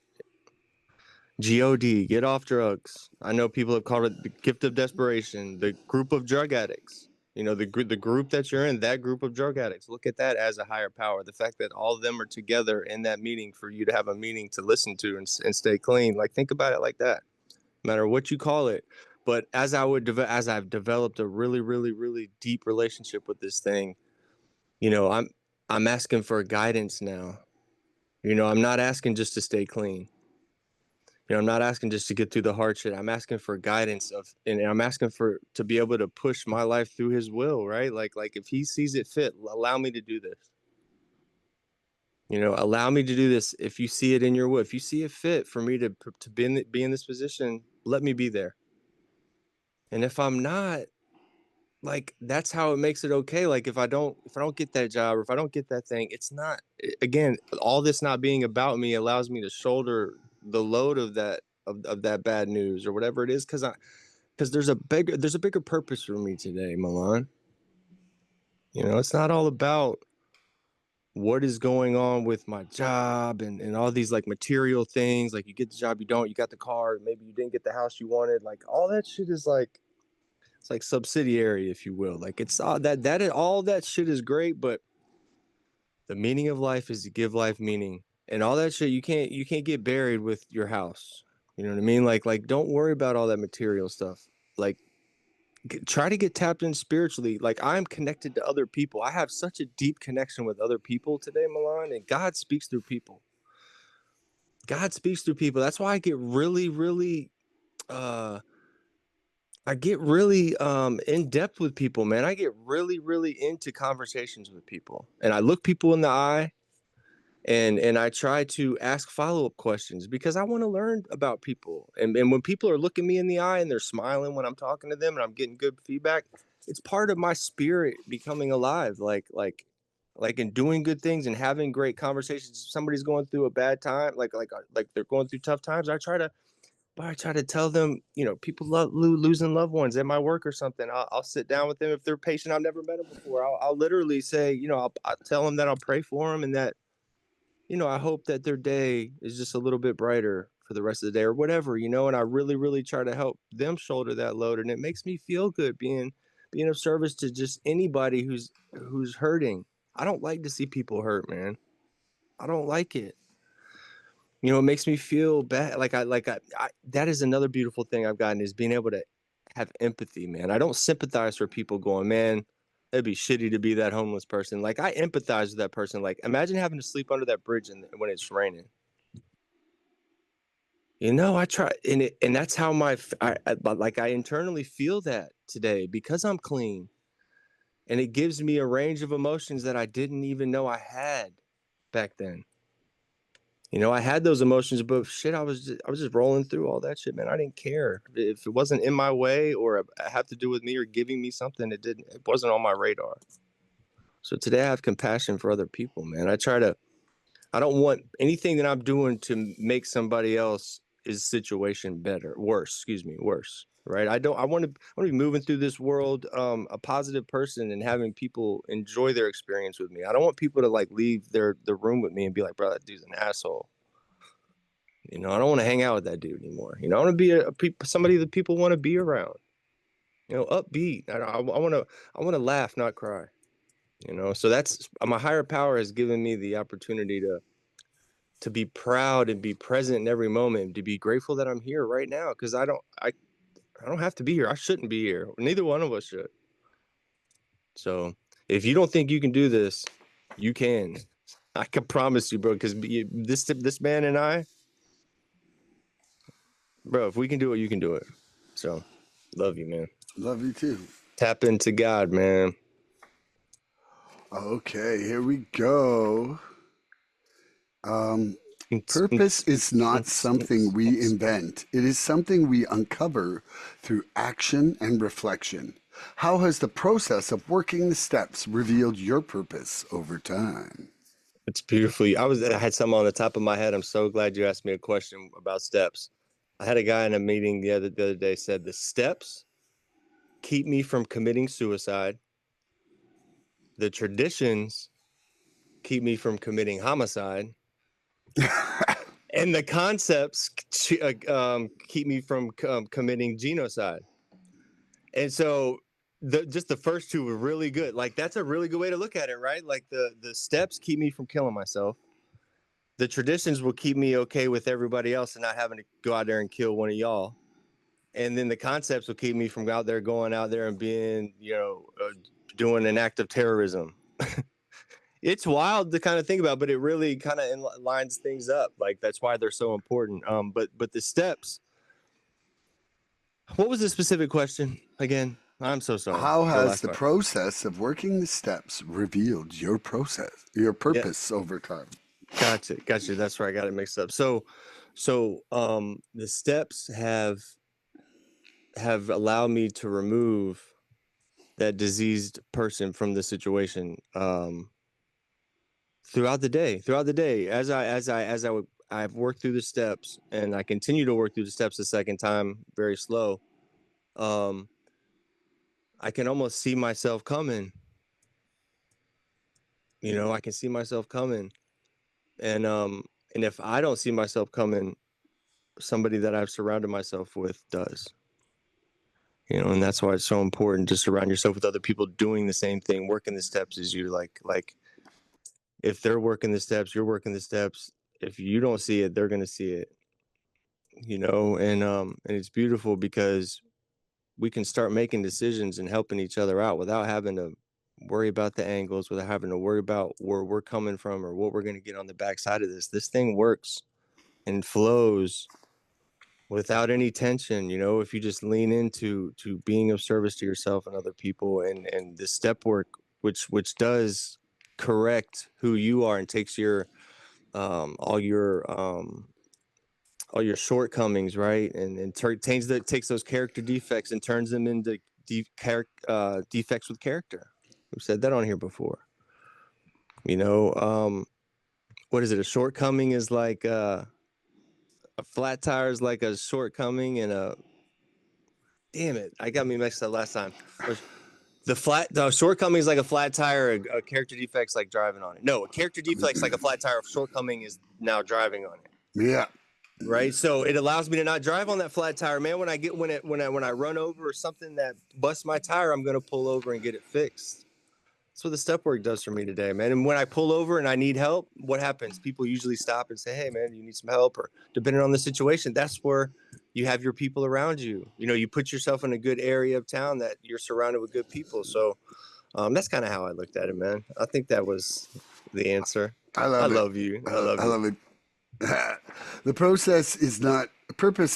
God, get off drugs. I know people have called it the gift of desperation, the group of drug addicts. The group that you're in, that group of drug addicts. Look at that as a higher power. The fact that all of them are together in that meeting for you to have a meeting to listen to and stay clean. Like, think about it like that. No matter what you call it. But as I've developed a really, really, really deep relationship with this thing, I'm asking for guidance now. I'm not asking just to stay clean. I'm not asking just to get through the hard shit. I'm asking for guidance and I'm asking to be able to push my life through his will, right? Like if he sees it fit, allow me to do this. Allow me to do this. If you see it in your will, if you see it fit for me to be in this position, let me be there. And if I'm not, like, that's how it makes it okay. Like, if I don't get that job, or if I don't get that thing, it's not, again, all this not being about me allows me to shoulder the load of that bad news or whatever it is, because there's a bigger purpose for me today, Milan. It's not all about what is going on with my job and all these like material things. Like, you get the job, you got the car, maybe you didn't get the house you wanted. Like, all that shit is like, it's like subsidiary, if you will. Like, it's all that shit is great, but the meaning of life is to give life meaning, and all that shit you can't get buried with your house. You know what I mean? Like don't worry about all that material stuff. Like, try to get tapped in spiritually. Like, I'm connected to other people. I have such a deep connection with other people today, Milan, and God speaks through people. God speaks through people. That's why I get really, really in depth with people, man. I get really, really into conversations with people, and I look people in the eye, and I try to ask follow-up questions because I want to learn about people. And when people are looking me in the eye and they're smiling when I'm talking to them and I'm getting good feedback, it's part of my spirit becoming alive. Like in doing good things and having great conversations. If somebody's going through a bad time, like they're going through tough times, I try to tell them, people love losing loved ones at my work or something. I'll sit down with them if they're patient. I've never met them before. I'll literally say, I'll tell them that I'll pray for them, and that, I hope that their day is just a little bit brighter for the rest of the day or whatever, and I really, really try to help them shoulder that load. And it makes me feel good being of service to just anybody who's hurting. I don't like to see people hurt, man. I don't like it. It makes me feel bad. That is another beautiful thing I've gotten, is being able to have empathy, man. I don't sympathize for people going, man, it'd be shitty to be that homeless person. Like, I empathize with that person. Like, imagine having to sleep under that bridge when it's raining. I try, and that's how I internally feel that today because I'm clean, and it gives me a range of emotions that I didn't even know I had back then. I had those emotions, but shit, I was just rolling through all that shit, man. I didn't care if it wasn't in my way or have to do with me or giving me something. It wasn't on my radar. So today I have compassion for other people, man. I don't want anything that I'm doing to make somebody else's situation worse, right? I want to be moving through this world, a positive person, and having people enjoy their experience with me. I don't want people to like leave the room with me and be like, bro, that dude's an asshole. I don't want to hang out with that dude anymore. I want to be somebody that people want to be around. Upbeat. I want to laugh, not cry. So that's my higher power has given me the opportunity to be proud and be present in every moment, to be grateful that I'm here right now, because I don't have to be here. I shouldn't be here. Neither one of us should. So if you don't think you can do this, you can. I can promise you, bro, because this man and I, bro, if we can do it, you can do it. So love you, man. Love you too. Tap into God, man. Okay, here we go. Purpose is not something we invent. It is something we uncover through action and reflection. How has the process of working the steps revealed your purpose over time? It's beautifully. I had something on the top of my head. I'm so glad you asked me a question about steps. I had a guy in a meeting the other day said the steps keep me from committing suicide. The traditions keep me from committing homicide, and the concepts keep me from committing genocide. And so just the first two were really good. Like that's a really good way to look at it, right? Like the steps keep me from killing myself. The traditions will keep me okay with everybody else and not having to go out there and kill one of y'all. And then the concepts will keep me from going out there and being, doing an act of terrorism. It's wild to kind of think about, but it really kind of lines things up. Like that's why they're so important. But the steps. What was the specific question again? I'm so sorry. How The has last the part. process of working the steps revealed your Yeah, purpose over time? gotcha. That's where I got it mixed up. The steps have allowed me to remove that diseased person from the situation. Throughout the day, I've worked through the steps, and I continue to work through the steps the second time, very slow. Um, I can almost see myself coming. I can see myself coming, and if I don't see myself coming, somebody that I've surrounded myself with does. And that's why it's so important to surround yourself with other people doing the same thing, working the steps as you. Like if they're working the steps, you're working the steps. If you don't see it, they're gonna see it. And it's beautiful because we can start making decisions and helping each other out without having to worry about the angles, without having to worry about where we're coming from or what we're going to get on the backside of this. This thing works and flows without any tension. If you just lean into being of service to yourself and other people, and the step work, which does correct who you are and takes your all your shortcomings, right? And takes those character defects and turns them into defects with character. We've said that on here before. What is it? A shortcoming is like a flat tire is like a shortcoming, and damn it, I got me mixed up last time. The shortcoming is like a flat tire. A character defect's like driving on it. No, a character defect's like a flat tire. Shortcoming is now driving on it. Yeah. Right, so it allows me to not drive on that flat tire, man. When I run over something that busts my tire, I'm gonna pull over and get it fixed. That's what the step work does for me today, man. And when I pull over and I need help, what happens? People usually stop and say, "Hey, man, you need some help," or depending on the situation, that's where you have your people around you. You put yourself in a good area of town that you're surrounded with good people. So that's kind of how I looked at it, man. I think that was the answer. I I love it. love you. I love I you. love it. The purpose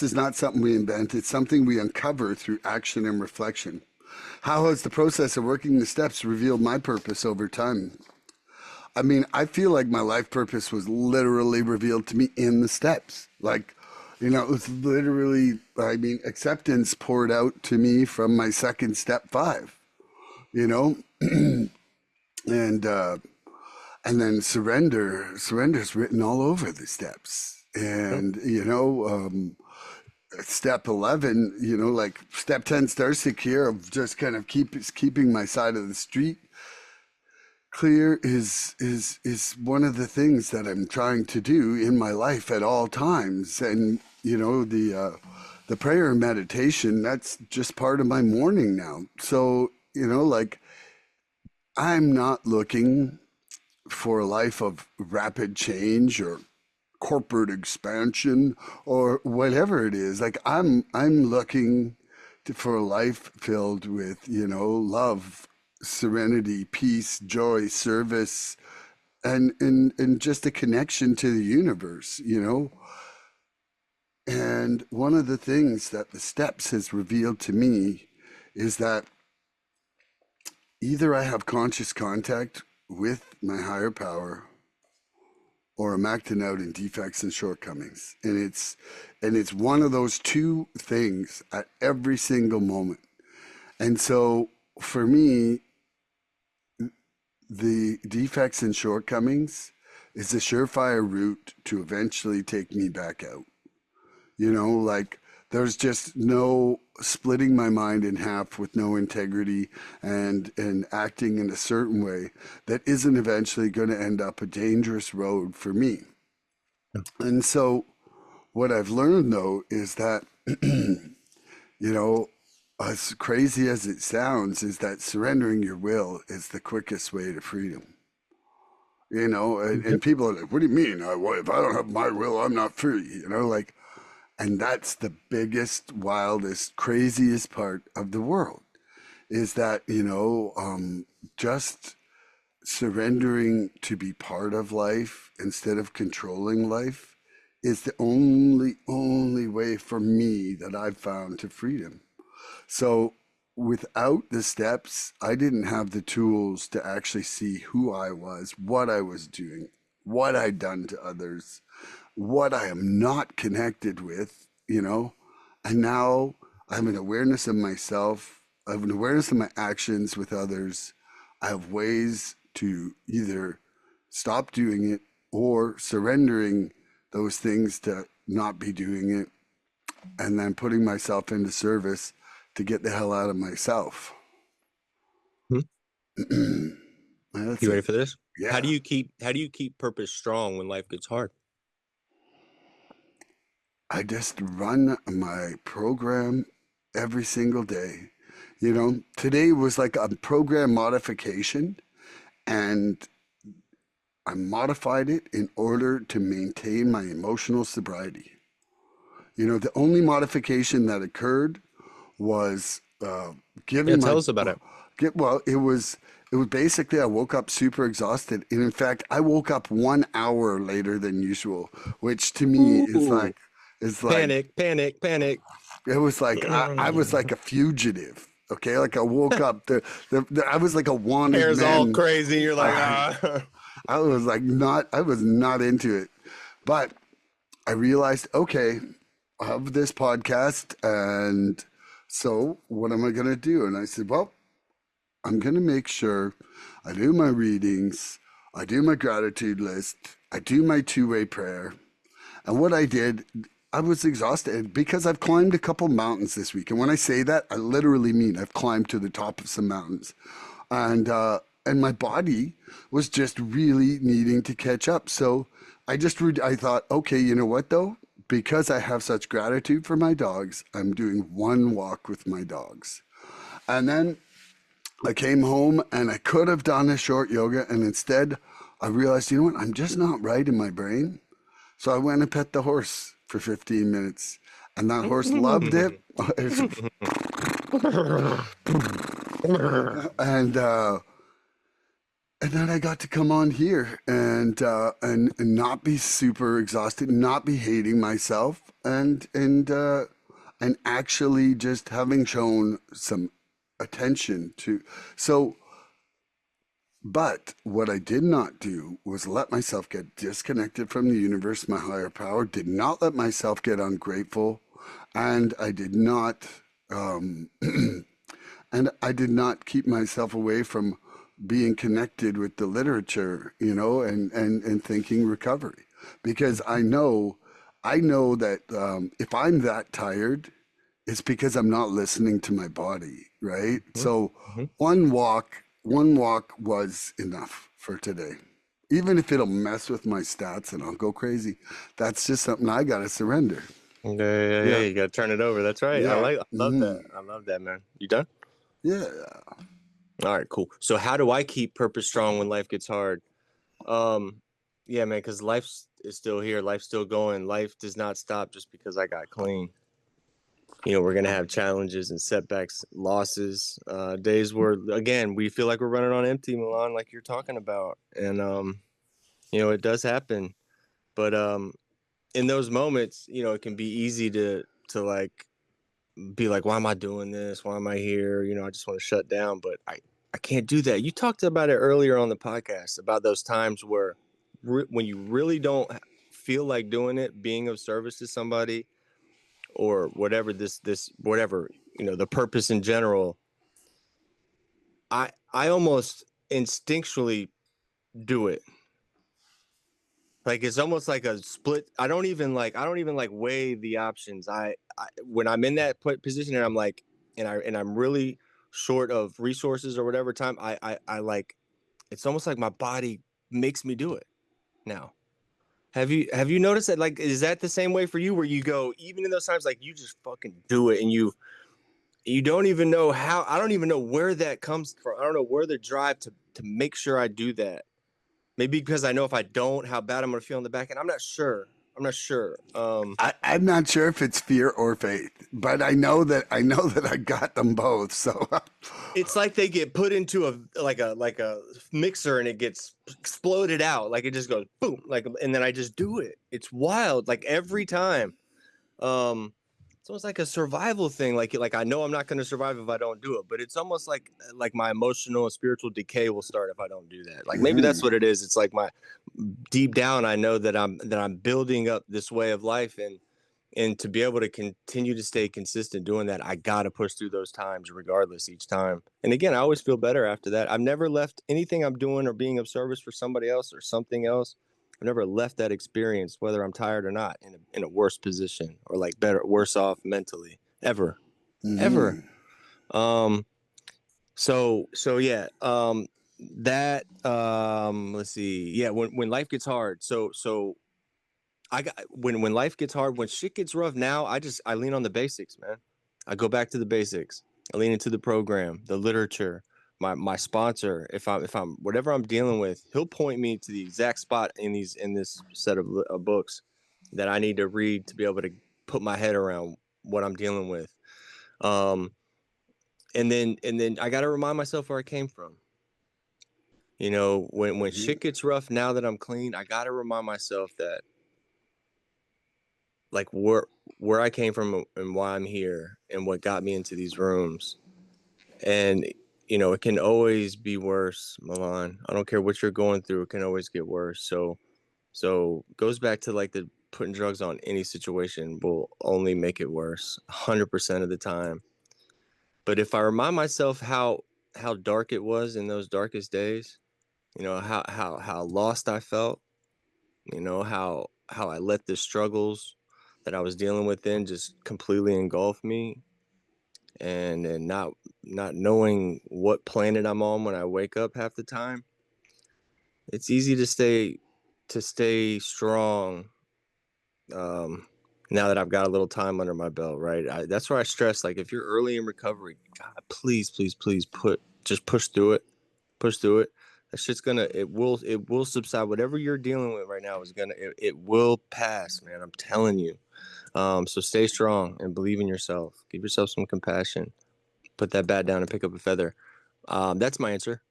is not something we invent. It's something we uncover through action and reflection. How has the process of working the steps revealed my purpose over time? I mean, I feel like my life purpose was literally revealed to me in the steps. Like, it was literally, acceptance poured out to me from my second step 5, you know? and, and then surrender's written all over the steps. Yep. And, step 11, like step 10 Starcic here of just kind of keeping my side of the street clear is one of the things that I'm trying to do in my life at all times. And the prayer and meditation, that's just part of my morning now. So, like I'm not looking for a life of rapid change or corporate expansion or whatever it is. Like I'm looking for a life filled with, love, serenity, peace, joy, service, and just a connection to the universe. And one of the things that the steps has revealed to me is that either I have conscious contact with my higher power or I'm acting out in defects and shortcomings. And it's one of those two things at every single moment. And so for me, the defects and shortcomings is a surefire route to eventually take me back out. You know, like there's just no splitting my mind in half with no integrity and acting in a certain way that isn't eventually going to end up a dangerous road for me. And so what I've learned though is that, you know, as crazy as it sounds, is that surrendering your will is the quickest way to freedom. You know, and Yep. people are like, what do you mean? If I don't have my will, I'm not free. You know, like, and that's the biggest, wildest, craziest part of the world is that, just surrendering to be part of life instead of controlling life is the only way for me that I've found to freedom. So without the steps, I didn't have the tools to actually see who I was, what I was doing, what I'd done to others, what I am not connected with, you know. And now I have an awareness of myself, I have an awareness of my actions with others. I have ways to either stop doing it or surrendering those things to not be doing it and then putting myself into service to get the hell out of myself. Mhm. That's You ready it. for this? Yeah. How do you keep purpose strong when life gets hard? I just run my program every single day. You know, today was like a program modification, and I modified it in order to maintain my emotional sobriety. You know, the only modification that occurred was Yeah, giving tell my us about it. it was basically I woke up super exhausted, and in fact I woke up 1 hour later than usual, which to me Ooh, is like panic, panic, panic. it was like I was like a fugitive. Okay, like I woke up I was like a wanted Hair's all man. crazy. You're like, I, ah. I was not into it, but I realized, okay, I have this podcast, and so what am I going to do? And I said, well, I'm going to make sure I do my readings, I do my gratitude list, I do my two-way prayer. And what I did, I was exhausted because I've climbed a couple mountains this week. And when I say that, I literally mean I've climbed to the top of some mountains. And my body was just really needing to catch up. So I thought, okay, you know what though? Because I have such gratitude for my dogs, I'm doing one walk with my dogs. And then I came home and I could have done a short yoga, and instead I realized, you know what? I'm just not right in my brain. So I went and pet the horse for 15 minutes, and that horse loved it. and and then I got to come on here and not be super exhausted, not be hating myself, and actually just having shown some attention to. So, but what I did not do was let myself get disconnected from the universe, my higher power. Did not let myself get ungrateful, and I did not. Um, and I did not keep myself away from being connected with the literature, and thinking recovery, because I know that if I'm that tired, it's because I'm not listening to my body, right? So Mhm. one walk was enough for today. Even if it'll mess with my stats and I'll go crazy, that's just something I gotta surrender. Yeah, yeah, yeah. Yeah, You got to turn it over. That's right. yeah, I love that. I love that, man. You done? yeah. All right, cool. So how do I keep purpose strong when life gets hard? Um, yeah, man, because life is still here. Life's still going. Life does not stop just because I got clean. We're gonna have challenges and setbacks, losses, days where again we feel like we're running on empty, Milan, like you're talking about, and it does happen. But in those moments, it can be easy to like be like, why am I doing this? Why am I here? I just want to shut down, but I can't do that. You talked about it earlier on the podcast about those times where when you really don't feel like doing it, being of service to somebody or whatever this whatever, the purpose in general, I almost instinctually do it. Like it's almost like a split. I don't even like weigh the options. I when I'm in that position and I'm like, and I'm really short of resources or whatever time, I like, it's almost like my body makes me do it now. Have you noticed that? Like, is that the same way for you, where you go even in those times, like you just fucking do it, and you don't even know how. I don't even know where that comes from. I don't know where the drive to make sure I do that. Maybe because I know if I don't, how bad I'm gonna feel in the back end. I'm not sure. I'm not sure. I'm not sure if it's fear or faith, but I know that I got them both. So It's like they get put into like a mixer and it gets exploded out. Like it just goes boom. Like, and then I just do it. It's wild. Like every time. Um, it's almost like a survival thing. Like I know I'm not going to survive if I don't do it, but it's almost like my emotional and spiritual decay will start if I don't do that. Like maybe that's what it is. It's like my deep down, I know that I'm building up this way of life, and to be able to continue to stay consistent doing that, I got to push through those times regardless each time. And again, I always feel better after that. I've never left anything I'm doing or being of service for somebody else or something else. I've never left that experience, whether I'm tired or not, in a worse position or like better, worse off mentally, ever, ever. Um, so yeah, that, let's see. Yeah. When life gets hard. So I got, when life gets hard, when shit gets rough now, I lean on the basics, man. I go back to the basics. I lean into the program, the literature, my sponsor. If I'm whatever I'm dealing with, he'll point me to the exact spot in this set of books that I need to read to be able to put my head around what I'm dealing with. Um, and then I got to remind myself where I came from. When shit gets rough, now that I'm clean, I got to remind myself that, like, where I came from and why I'm here and what got me into these rooms. And it can always be worse, Milan. I don't care what you're going through, it can always get worse. So goes back to like the putting drugs on any situation will only make it worse 100% of the time. But if I remind myself how dark it was in those darkest days, how lost I felt, how I let the struggles that I was dealing with then just completely engulf me, and not knowing what planet I'm on when I wake up half the time. It's easy to stay strong, now that I've got a little time under my belt, right? That's why I stress, like, if you're early in recovery, God, please, please, please just push through it, push through it. That shit's it will subside. Whatever you're dealing with right now it will pass, man. I'm telling you. So stay strong and believe in yourself. Give yourself some compassion. Put that bat down and pick up a feather. That's my answer.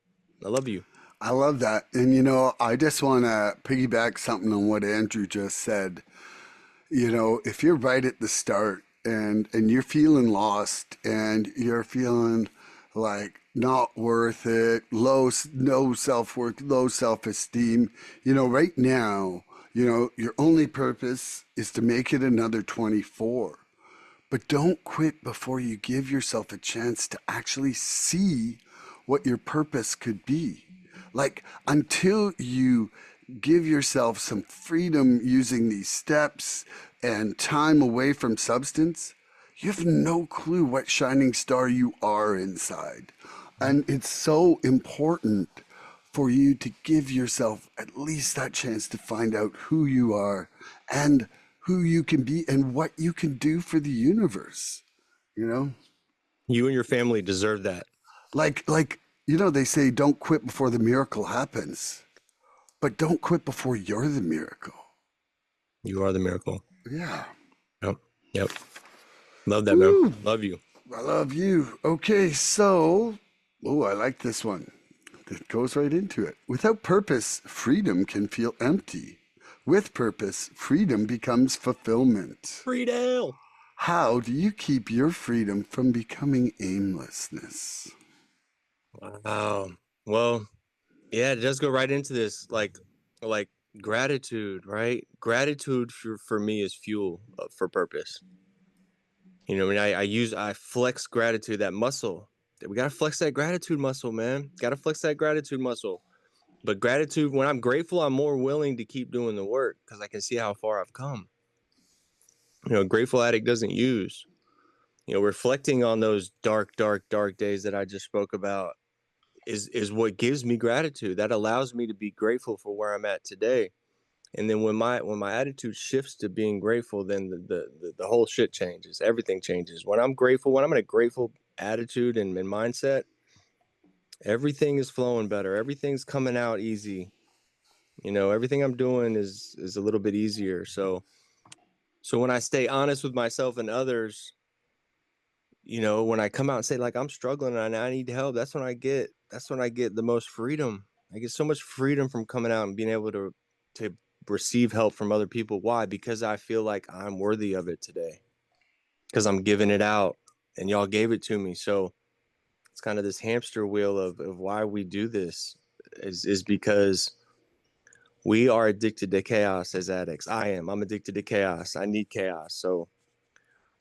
I love you. I love that. And I just want to piggyback something on what Andrew just said. If you're right at the start and you're feeling lost and you're feeling like not worth it, no self-worth, low self-esteem, right now, your only purpose is to make it another 24. But don't quit before you give yourself a chance to actually see what your purpose could be. Like, until you give yourself some freedom using these steps and time away from substance, you have no clue what shining star you are inside. And it's so important for you to give yourself at least that chance to find out who you are and who you can be and what you can do for the universe, you know? You and your family deserve that. They say don't quit before the miracle happens, but don't quit before you're the miracle. You are the miracle. Yeah. Yep. Yep. Love that, man. Woo! Love you. I love you. Okay, so, I like this one. It goes right into it. Without purpose, freedom can feel empty. With purpose, freedom becomes fulfillment. Freedom. How do you keep your freedom from becoming aimlessness? Wow. Well, yeah, it does go right into this, like gratitude, right? Gratitude for me is fuel, for purpose. I mean, I flex gratitude, that muscle. We gotta flex that gratitude muscle, man. Gotta flex that gratitude muscle. But gratitude, when I'm grateful, I'm more willing to keep doing the work because I can see how far I've come. Grateful addict doesn't use. Reflecting on those dark, dark, dark days that I just spoke about is what gives me gratitude. That allows me to be grateful for where I'm at today. And then when my attitude shifts to being grateful, then the whole shit changes. Everything changes. When I'm grateful, when I'm in a grateful attitude and mindset, everything is flowing better. Everything's coming out easy. Everything I'm doing is a little bit easier. So when I stay honest with myself and others, when I come out and say like I'm struggling and I need help, that's when I get the most freedom. I get so much freedom from coming out and being able to receive help from other people. Why? Because I feel like I'm worthy of it today. Because I'm giving it out and y'all gave it to me. So it's kind of this hamster wheel of why we do this is because we are addicted to chaos as addicts. I'm addicted to chaos. I need chaos. So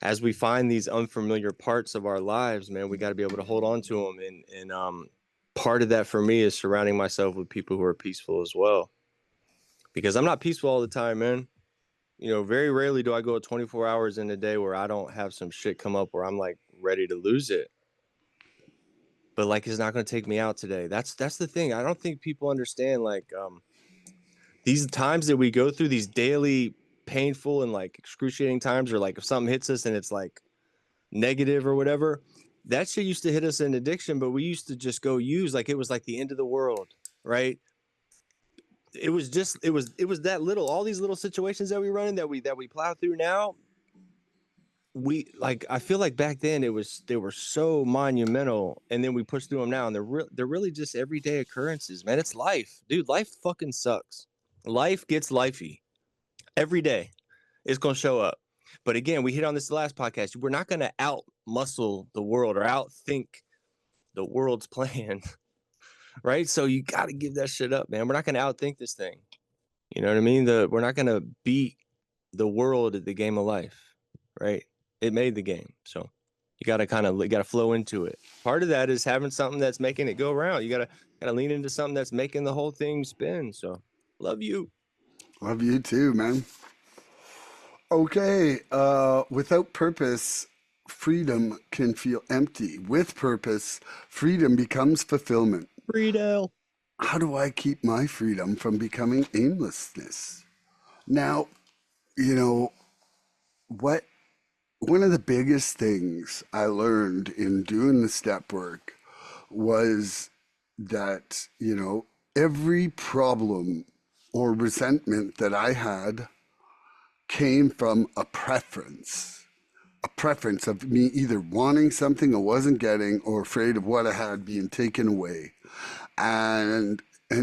as we find these unfamiliar parts of our lives, man, we got to be able to hold on to them. And part of that for me is surrounding myself with people who are peaceful as well, because I'm not peaceful all the time, man. Very rarely do I go 24 hours in a day where I don't have some shit come up where I'm like ready to lose it. But like, it's not going to take me out today. That's the thing. I don't think people understand these times that we go through, these daily painful and like excruciating times, or like if something hits us and it's like negative or whatever, that shit used to hit us in addiction, but we used to just go use like it was like the end of the world, right? It was that little, all these little situations that we run in, that we plow through now. I feel like back then they were so monumental, and then we push through them now, and they're really just everyday occurrences, man. It's life, dude. Life fucking sucks. Life gets lifey every day. It's gonna show up. But again, we hit on this last podcast. We're not gonna out muscle the world or outthink the world's plan, right? So you got to give that shit up, man. We're not gonna outthink this thing. You know what I mean? We're not gonna beat the world at the game of life, right? It made the game, so you got to flow into it. Part of that is having something that's making it go around. You gotta lean into something that's making the whole thing spin. So, love you. Love you too, man. Okay, without purpose, freedom can feel empty. With purpose, freedom becomes fulfillment. Friedel. How do I keep my freedom from becoming aimlessness? Now, you know, what one of the biggest things I learned in doing the step work was that, every problem or resentment that I had came from a preference of me either wanting something I wasn't getting or afraid of what I had being taken away. And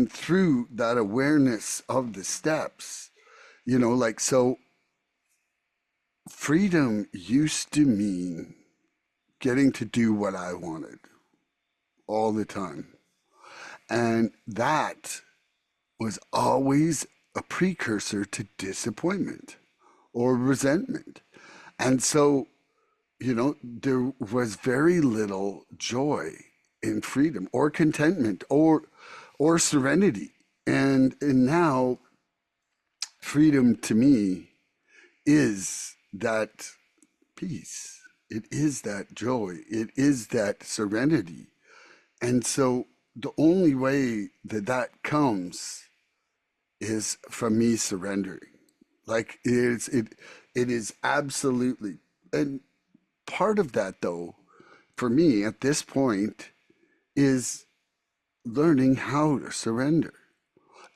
through that awareness of the steps, so freedom used to mean getting to do what I wanted all the time. And that was always a precursor to disappointment or resentment. And so, there was very little joy in freedom or contentment or serenity. And now freedom to me is that peace. It is that joy. It is that serenity. And so the only way that comes is from me surrendering. Like it is absolutely. And part of that though, for me at this point, is learning how to surrender.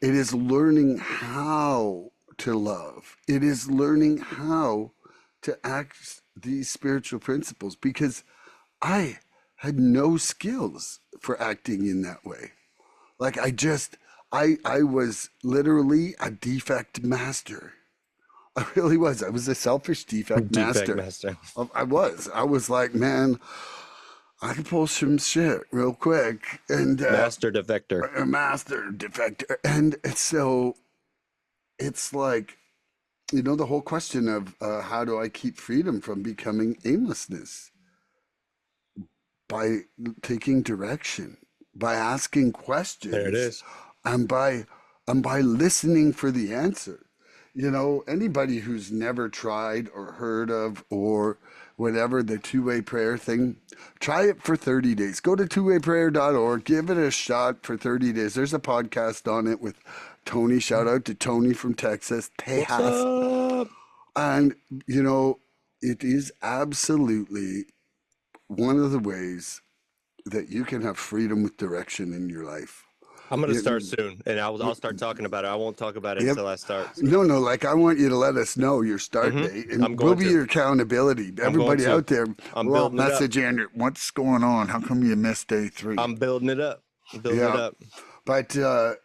It is learning how to love. It is learning how to act these spiritual principles, because I had no skills for acting in that way. Like I was literally a defect master. I really was. I was a selfish defect Defect master. master. I was. I was like, man, I can pull some shit real quick, and Master defector. a master defector. And so it's like, the whole question of how do I keep freedom from becoming aimlessness? By taking direction, by asking There it questions, is. and by listening for the answer. Anybody who's never tried or heard of or whatever the two-way prayer thing, try it for 30 days. Go to twowayprayer.org, give it a shot for 30 days. There's a podcast on it with Tony. Shout out to Tony from Texas, What's Tejas. up? And, it is absolutely one of the ways that you can have freedom with direction in your life. I'm gonna start soon, and I'll start talking about it. I won't talk about it Yep. until I start. So. No, like I want you to let us know your start date, and I'm we'll going be to. your accountability. Everybody to. out there, I'm we'll all building it up. message Andrew. What's going on? How come you missed day 3? I'm building it up. Yeah, but it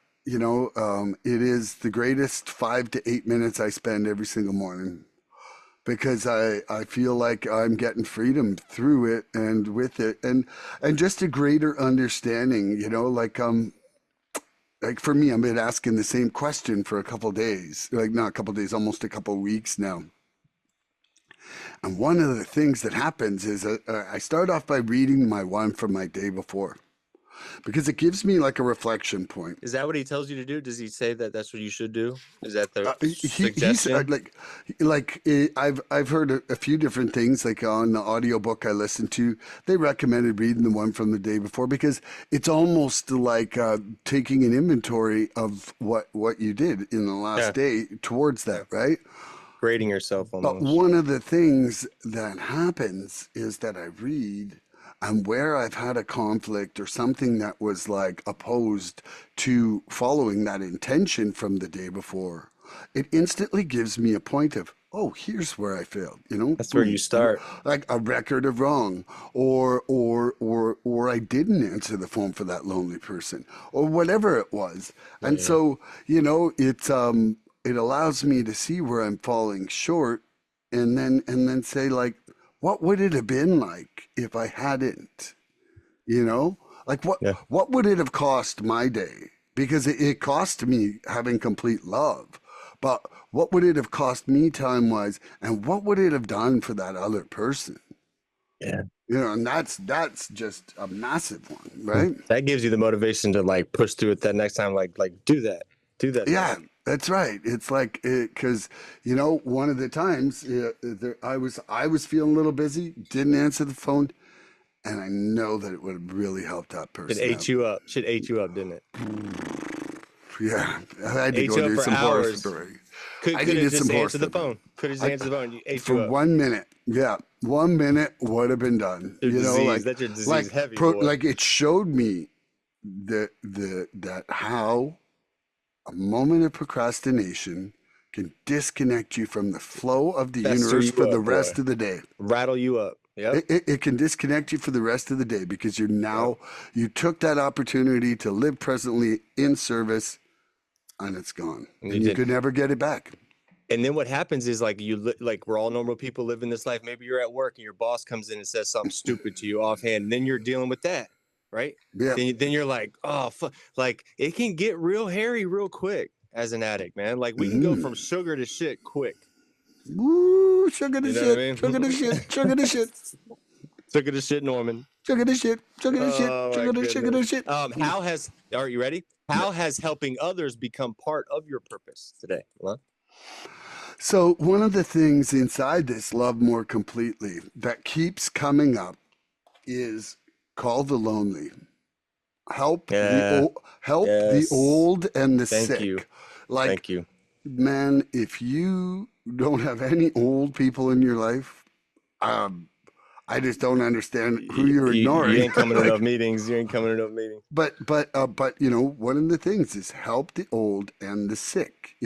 is the greatest 5 to 8 minutes I spend every single morning because I feel like I'm getting freedom through it and with it, and just a greater understanding. Like for me, I've been asking the same question for a couple days, like not a couple days, almost a couple weeks now. And one of the things that happens is I start off by reading my one from my day before because it gives me like a reflection point. Is that what he tells you to do? Does he say that that's what you should do? Is that the He's suggestion? I've heard a few different things like on the audiobook I listened to. They recommended reading the one from the day before because it's almost like taking an inventory of what you did in the last day towards that, right? Grading yourself almost. But one of the things that happens is that I read, and where I've had a conflict or something that was like opposed to following that intention from the day before, it instantly gives me a point of, oh, here's where I failed. That's where you start. Like a record of wrong, or I didn't answer the phone for that lonely person, or whatever it was. And so it allows me to see where I'm falling short, and then say like, what would it have been like if I hadn't? Like what would it have cost my day? Because it cost me having complete love, but what would it have cost me time wise, and what would it have done for that other person? Yeah. And that's just a massive one, right? That gives you the motivation to like push through it that next time, like do that. Yeah, that's right. It's like because one of the times I was feeling a little busy, didn't answer the phone, and I know that it would have really helped that person. It ate you up. Shit ate you up, didn't it? Yeah, I had to Ate go you up do for some horror hours. story. Could I have needed just some answered the horse phone. Could have just answered the phone. You ate for you up. 1 minute. Yeah, 1 minute would have been done. Your disease. Like That's your disease heavy, boy. like it showed me that how a moment of procrastination can disconnect you from the flow of the universe for the rest of the day. Rattle you up. Yep. It can disconnect you for the rest of the day because you took that opportunity to live presently in service, and it's gone, and you could never get it back. And then what happens is like we're all normal people living this life. Maybe you're at work and your boss comes in and says something stupid to you offhand, and then you're dealing with that, right? Yeah. Then you're like, oh, fuck. Like it can get real hairy real quick as an addict, man. Like we can go from sugar to shit quick. Woo, sugar to shit, I mean? sugar to shit, sugar to shit. Sugar to shit, Norman. Sugar to shit, sugar to shit, sugar to shit. Are you ready? How has helping others become part of your purpose today? Huh? So one of the things inside this love more completely that keeps coming up is call the lonely. Help the old and the sick. You. Like, Thank you. Man, if you don't have any old people in your life, I just don't understand who you're ignoring. You ain't coming to enough meetings. You ain't coming to enough meetings. But one of the things is help the old and the sick.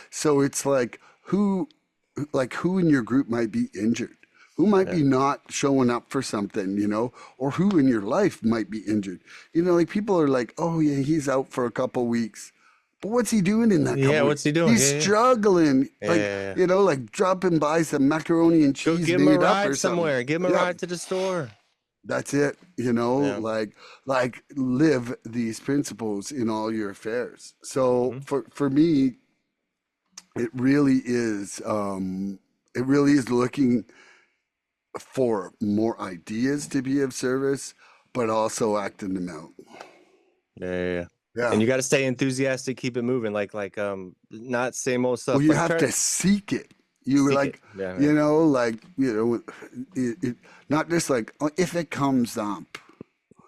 So it's like who in your group might be injured, who might be not showing up for something, or who in your life might be injured. Like people are like, oh yeah, he's out for a couple weeks. But what's he doing in that couple weeks? What's he doing? He's struggling. Like dropping by some macaroni and cheese. Go give him a ride or somewhere. Give him a ride to the store. That's it. Like live these principles in all your affairs. So for me, it really is looking for more ideas to be of service, but also acting them out. Yeah. And Yeah. you got to stay enthusiastic, keep it moving, not same old Well, stuff, you like have try to to seek it. You were seek it. like, Yeah, man. not just like, oh, if it comes up.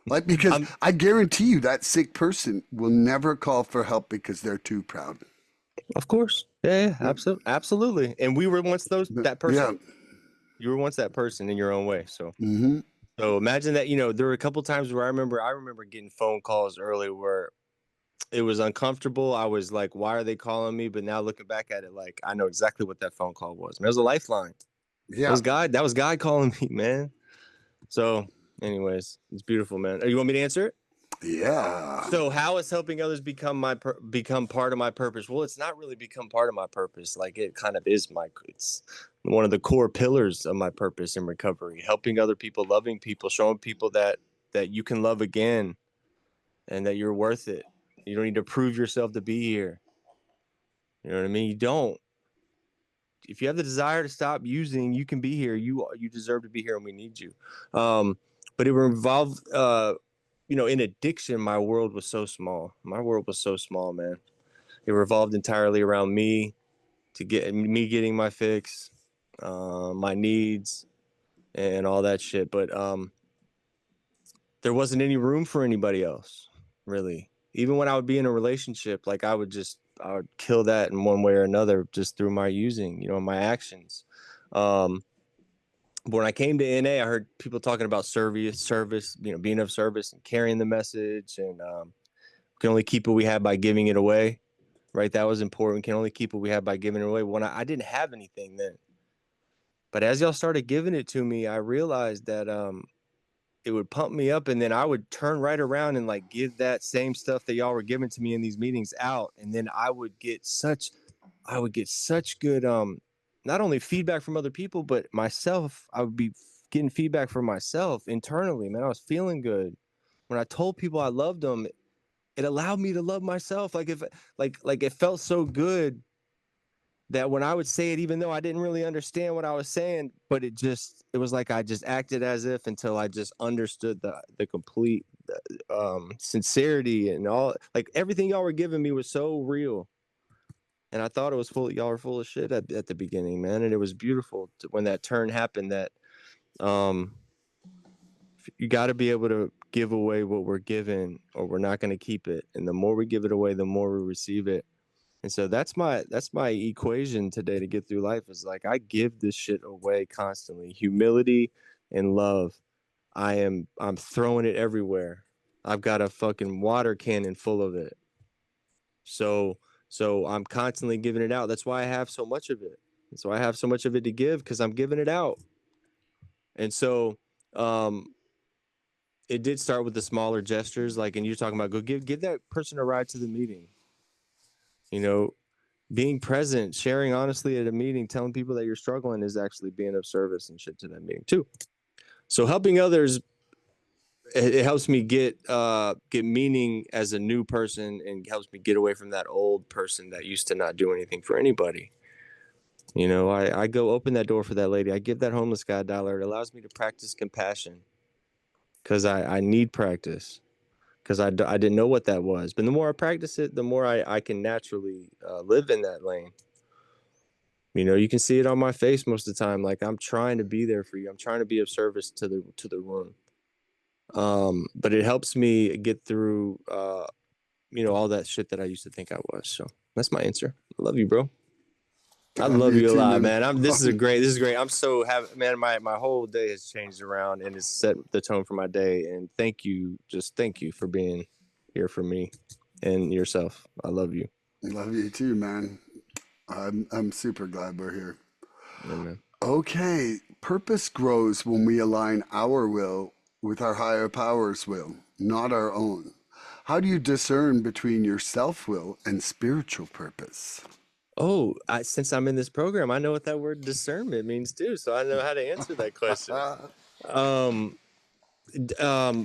Like, because I'm I guarantee you that sick person will never call for help because they're too proud. Of course. Yeah, yeah, Yep. absolutely. And we were once that Yeah. person. You were once that person in your own way. So Hmm. so imagine that, there were a couple times where I remember getting phone calls early where it was uncomfortable. I was like, why are they calling me? But now looking back at it, like I know exactly what that phone call was. Man, it was a lifeline. Yeah. That was God calling me, man. So anyways, it's beautiful, man. You want me to answer it? Yeah. So how is helping others become part of my purpose? Well, it's not really become part of my purpose. Like it kind of is it's one of the core pillars of my purpose in recovery. Helping other people, loving people, showing people that you can love again and that you're worth it. You don't need to prove yourself to be here. You know what I mean? You don't. If you have the desire to stop using, you can be here. You deserve to be here, and we need you. But it involved in addiction, my world was so small. My world was so small, man. It revolved entirely around me getting my fix, my needs, and all that shit. But there wasn't any room for anybody else, really. Even when I would be in a relationship, like I would kill that in one way or another just through my using, my actions. Um, but when I came to NA, I heard people talking about service, being of service and carrying the message, and can only keep what we have by giving it away. Right, that was important. We can only keep what we have by giving it away. When I didn't have anything then, but as y'all started giving it to me, I realized that it would pump me up, and then I would turn right around and like give that same stuff that y'all were giving to me in these meetings out, and then I would get such good not only feedback from other people, but myself. I would be getting feedback from myself internally. Man, I was feeling good when I told people I loved them. It allowed me to love myself. Like if like it felt so good that when I would say it, even though I didn't really understand what I was saying, but it was like I just acted as if until I just understood the complete sincerity and all, like everything y'all were giving me was so real. And I thought it was y'all were full of shit at the beginning, man. And it was beautiful when that turn happened that um, you got to be able to give away what we're given or we're not going to keep it. And the more we give it away, the more we receive it. And so that's my equation today to get through life is like I give this shit away constantly. Humility and love. I'm throwing it everywhere. I've got a fucking water cannon full of it. So so I'm constantly giving it out. That's why I have so much of it. That's why I have so much of it to give because I'm giving it out. And so um it did start with the smaller gestures, like, and you're talking about go give that person a ride to the meeting. You know, being present, sharing honestly at a meeting, telling people that you're struggling is actually being of service and shit to that meeting too. So helping others, it helps me get meaning as a new person and helps me get away from that old person that used to not do anything for anybody. I go open that door for that lady. I give that homeless guy $1. It allows me to practice compassion because I need practice because I didn't know what that was. But the more I practice it, the more I can naturally live in that lane. You can see it on my face most of the time. Like I'm trying to be there for you. I'm trying to be of service to the room. But it helps me get through, all that shit that I used to think I was. So that's my answer. I love you, bro. I Love love you you a too, lot, man. man. This is great. I'm so happy, man. My whole day has changed around and it's set the tone for my day. And thank you for being here for me and yourself. I love you. Love you too, man. I'm super glad we're here. Yeah, man. Okay, purpose grows when we align our will with our higher power's will, not our own. How do you discern between your self will and spiritual purpose? Oh, since I'm in this program, I know what that word discernment means too. So I know how to answer that question. Um,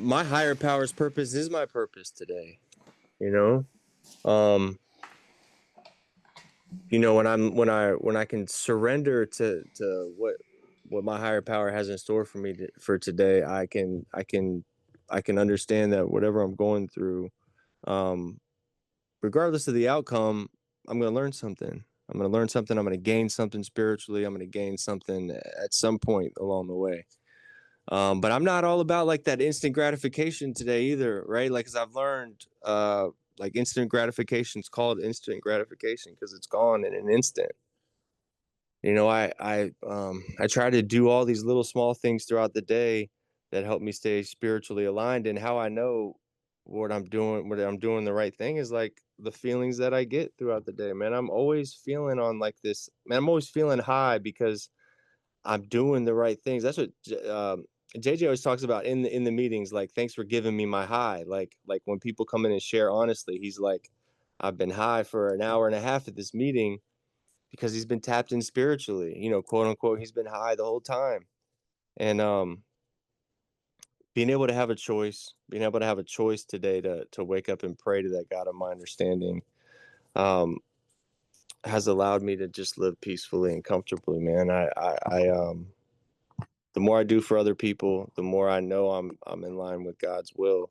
my higher power's purpose is my purpose today. You know, um, when I can surrender to what my higher power has in store for me for today, I can understand that whatever I'm going through, um, regardless of the outcome, I'm going to learn something. I'm going to learn something. I'm going to gain something spiritually. I'm going to gain something at some point along the way. But I'm not all about like that instant gratification today either, right? Like, as I've learned, like instant gratification is called instant gratification because it's gone in an instant. I try to do all these little small things throughout the day that help me stay spiritually aligned. And how I know what I'm doing the right thing is like the feelings that I get throughout the day, man. I'm always feeling on like this, man. I'm always feeling high because I'm doing the right things. That's what JJ always talks about in the meetings. Like, thanks for giving me my high. Like when people come in and share honestly, he's like, I've been high for an hour and a half at this meeting because he's been tapped in spiritually. Quote unquote, he's been high the whole time. And being able to have a choice today to wake up and pray to that God of my understanding, um, has allowed me to just live peacefully and comfortably, man. The more I do for other people, the more I know I'm in line with God's will.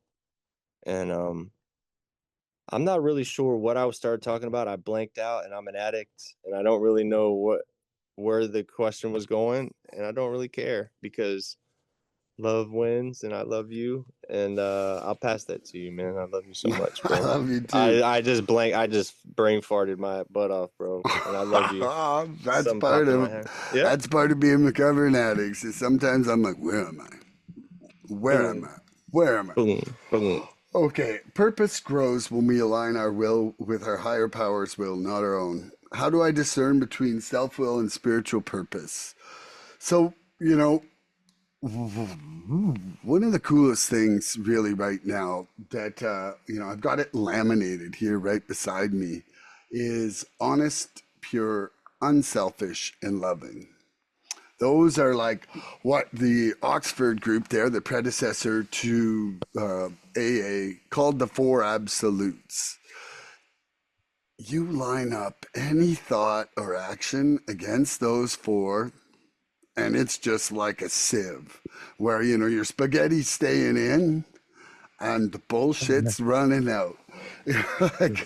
And I'm not really sure what I started talking about. I blanked out, and I'm an addict, and I don't really know where the question was going, and I don't really care because love wins, and I love you, and I'll pass that to you, man. I love you so much, I bro. love you too. I just brain farted my butt off, bro, and I love you. That's Something part popped in my of head. Yeah. that's part of being recovering addicts. Is sometimes I'm like, where am I? Where am Boom, I? Where am I? boom, boom. Okay, purpose grows when we align our will with our higher power's will, not our own. How do I discern between self will and spiritual purpose? So, one of the coolest things, really, right now that, I've got it laminated here right beside me is honest, pure, unselfish, and loving. Those are like what the Oxford group there, the predecessor to AA, called the four absolutes. You line up any thought or action against those four, and it's just like a sieve where, your spaghetti's staying in and the bullshit's running out. Like,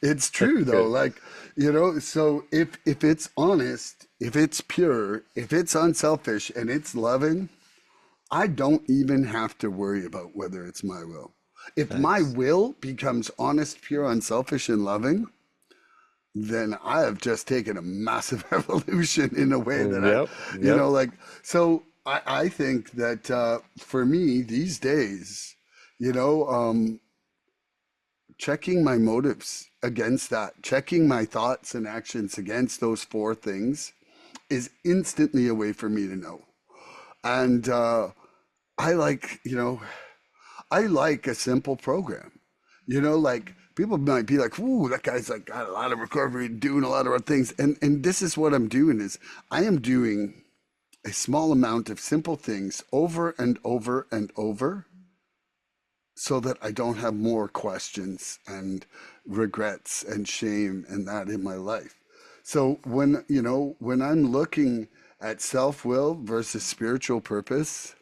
it's true That's though. good. Like, so if it's honest, if it's pure, if it's unselfish and it's loving, I don't even have to worry about whether it's my will. If my Thanks. will becomes honest, pure, unselfish, and loving, then I have just taken a massive evolution in a way that Yep, yep. like, so I think that for me these days, you know, um, checking my motives against that, checking my thoughts and actions against those four things is instantly a way for me to know. And I like, I like a simple program. Like people might be like, "Ooh, that guy's like got a lot of recovery, doing a lot of things." And this is what I'm doing is I am doing a small amount of simple things over and over and over so that I don't have more questions and regrets and shame and that in my life. So when I'm looking at self-will versus spiritual purpose,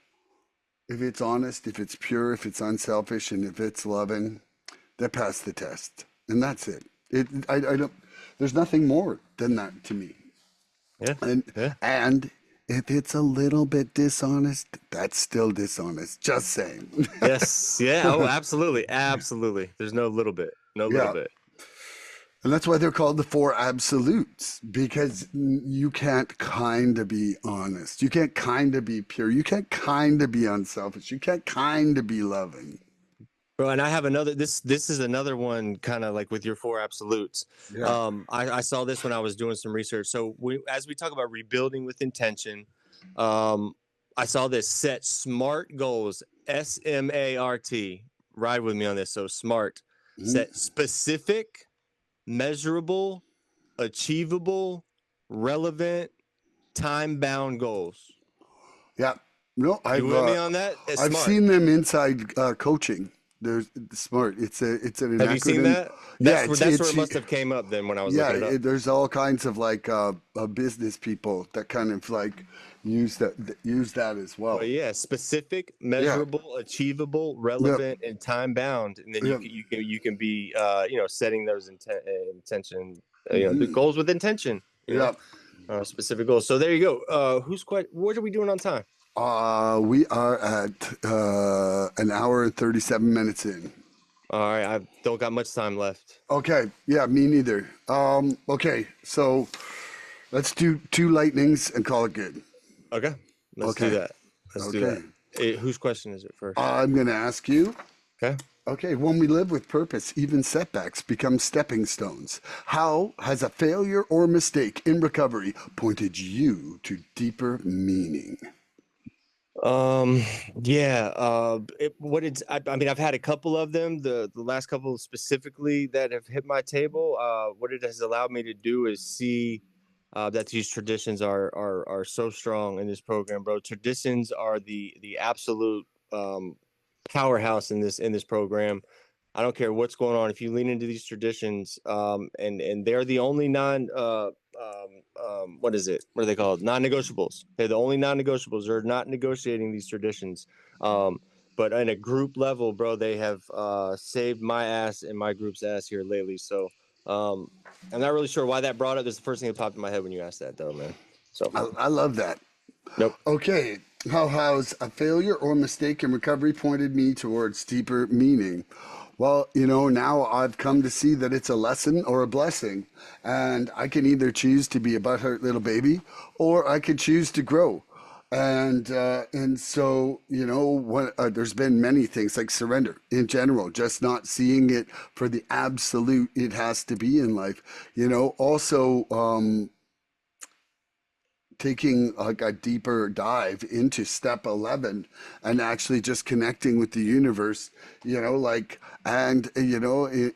if it's honest, if it's pure, if it's unselfish, and if it's loving, they pass the test, and that's it. I don't. There's nothing more than that to me. Yeah, And yeah. and if it's a little bit dishonest, that's still dishonest. Just saying. Yes, yeah. Oh, absolutely, absolutely. There's no little bit, no little Yeah. bit. And that's why they're called the four absolutes, because you can't kind of be honest. You can't kind of be pure. You can't kind of be unselfish. You can't kind of be loving. Bro, and I have another. This is another one, kind of like with your four absolutes. Yeah. I saw this when I was doing some research. So as we talk about rebuilding with intention, um, I saw this: set SMART goals. SMART. Ride with me on this. So SMART. Mhm. Set specific, measurable, achievable, relevant, time-bound goals. Yeah. No, You with me on that? It's I've SMART. seen them inside coaching. There's smart. It's an Have you seen acronym. that? Yeah, That's where it must have came up then when I was yeah. looking it up. There's all kinds of like business people that kind of like use that as well. Well, yeah, specific, Yeah. measurable, achievable, Yep. relevant, and time bound, and then Yep. you can be setting those intention, the Hmm. goals with intention, Yep. specific goals. So there you go. What are we doing on time? We are at an hour and 37 minutes in. All right, I don't got much time left. Okay. Yeah, me neither. Okay, so let's do two lightnings and call it good. Okay, let's do Okay. that. Let's do Okay. that. Whose question is it first? I'm going to ask you. Okay. Okay, when we live with purpose, even setbacks become stepping stones. How has a failure or mistake in recovery pointed you to deeper meaning? Yeah, I mean, I've had a couple of them, the last couple specifically that have hit my table. What it has allowed me to do is see that these traditions are so strong in this program, bro. Traditions are the absolute powerhouse in this program. I don't care what's going on. If you lean into these traditions, and they're the only what is it? What are they called? Non-negotiables. They're the only non-negotiables. They're not negotiating these traditions. But on a group level, bro, they have saved my ass and my group's ass here lately. So I'm not really sure why that brought up. That's the first thing that popped in my head when you asked that, though, man. So I love that. nope. Okay, how has a failure or mistake in recovery pointed me towards deeper meaning? Well, now I've come to see that it's a lesson or a blessing, and I can either choose to be a butthurt little baby, or I could choose to grow. And so there's been many things like surrender in general, just not seeing it for the absolute it has to be in life. Also taking like a deeper dive into step 11 and actually just connecting with the universe,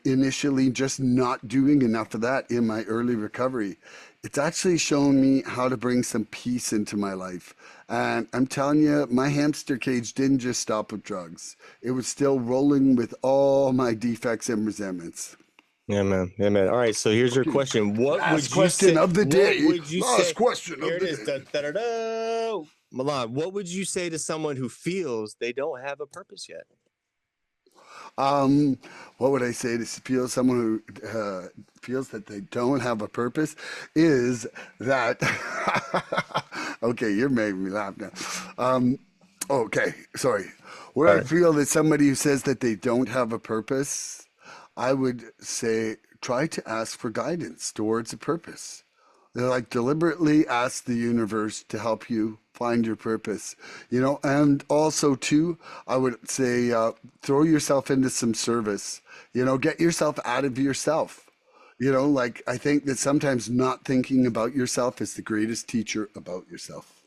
initially just not doing enough of that in my early recovery. It's actually shown me how to bring some peace into my life. And I'm telling you, my hamster cage didn't just stop with drugs. It was still rolling with all my defects and resentments. Yeah, man. Yeah, man. All right. So here's your Okay. question. Last question of the What day. would you Last say? question Here of it the is. Da, day. da, da, da. Milan, what would you say to someone who feels they don't have a purpose yet? Um, what would I say to feel someone who feels that they don't have a purpose is that okay, you're making me laugh now. Okay, sorry. Where All I right. feel that somebody who says that they don't have a purpose, I would say try to ask for guidance towards a purpose. They're like deliberately ask the universe to help you find your purpose, and also too, I would say throw yourself into some service, get yourself out of yourself. Like I think that sometimes not thinking about yourself is the greatest teacher about yourself.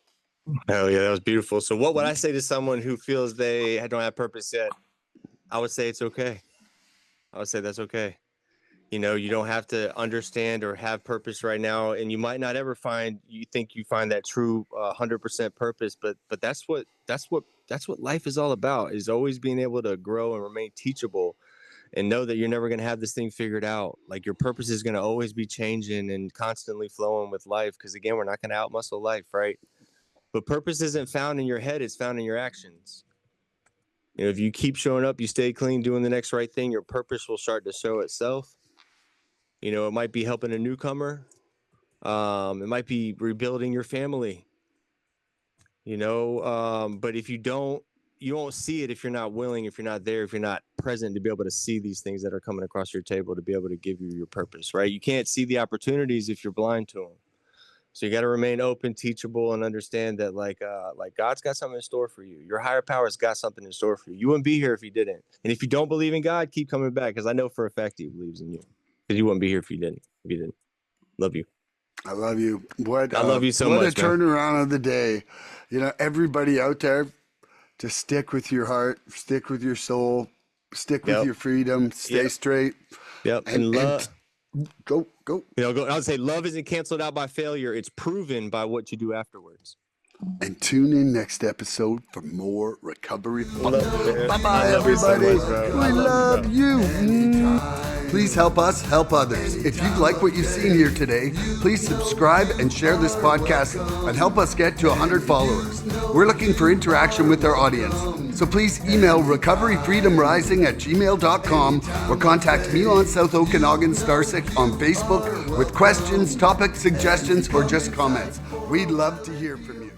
Hell yeah, that was beautiful. So what would I say to someone who feels they don't have purpose yet? I would say it's okay. I would say that's okay. You don't have to understand or have purpose right now, and you might not ever find that true 100% purpose, but that's what life is all about, is always being able to grow and remain teachable and know that you're never going to have this thing figured out. Like, your purpose is going to always be changing and constantly flowing with life, because again, we're not going to outmuscle life, right? But purpose isn't found in your head, it's found in your actions. If you keep showing up, you stay clean, doing the next right thing, your purpose will start to show itself. It might be helping a newcomer. It might be rebuilding your family. But if you won't see it if you're not willing, if you're not there, if you're not present to be able to see these things that are coming across your table, to be able to give you your purpose, right? You can't see the opportunities if you're blind to them. So you got to remain open, teachable, and understand that like God's got something in store for you. Your higher power's got something in store for you. You wouldn't be here if you didn't. And if you don't believe in God, keep coming back, because I know for a fact He believes in you. Because you wouldn't be here if you didn't. If you didn't. Love you. I love you. What I love you so what a much, man. turnaround of the day. Everybody out there, just stick with your heart, stick with your soul, stick with Yep. your freedom, stay Yep. straight, Yep. and And love, go. I would say love isn't canceled out by failure. It's proven by what you do afterwards. And tune in next episode for more recovery. Love you, man. Bye I bye, love you so everybody. much, bro. We I love you, bro. love you. Please help us help others. If you'd like what you've seen here today, please subscribe and share this podcast and help us get to 100 followers. We're looking for interaction with our audience. So please email recoveryfreedomrising@gmail.com or contact Milan South Okanagan Starcic on Facebook with questions, topic suggestions, or just comments. We'd love to hear from you.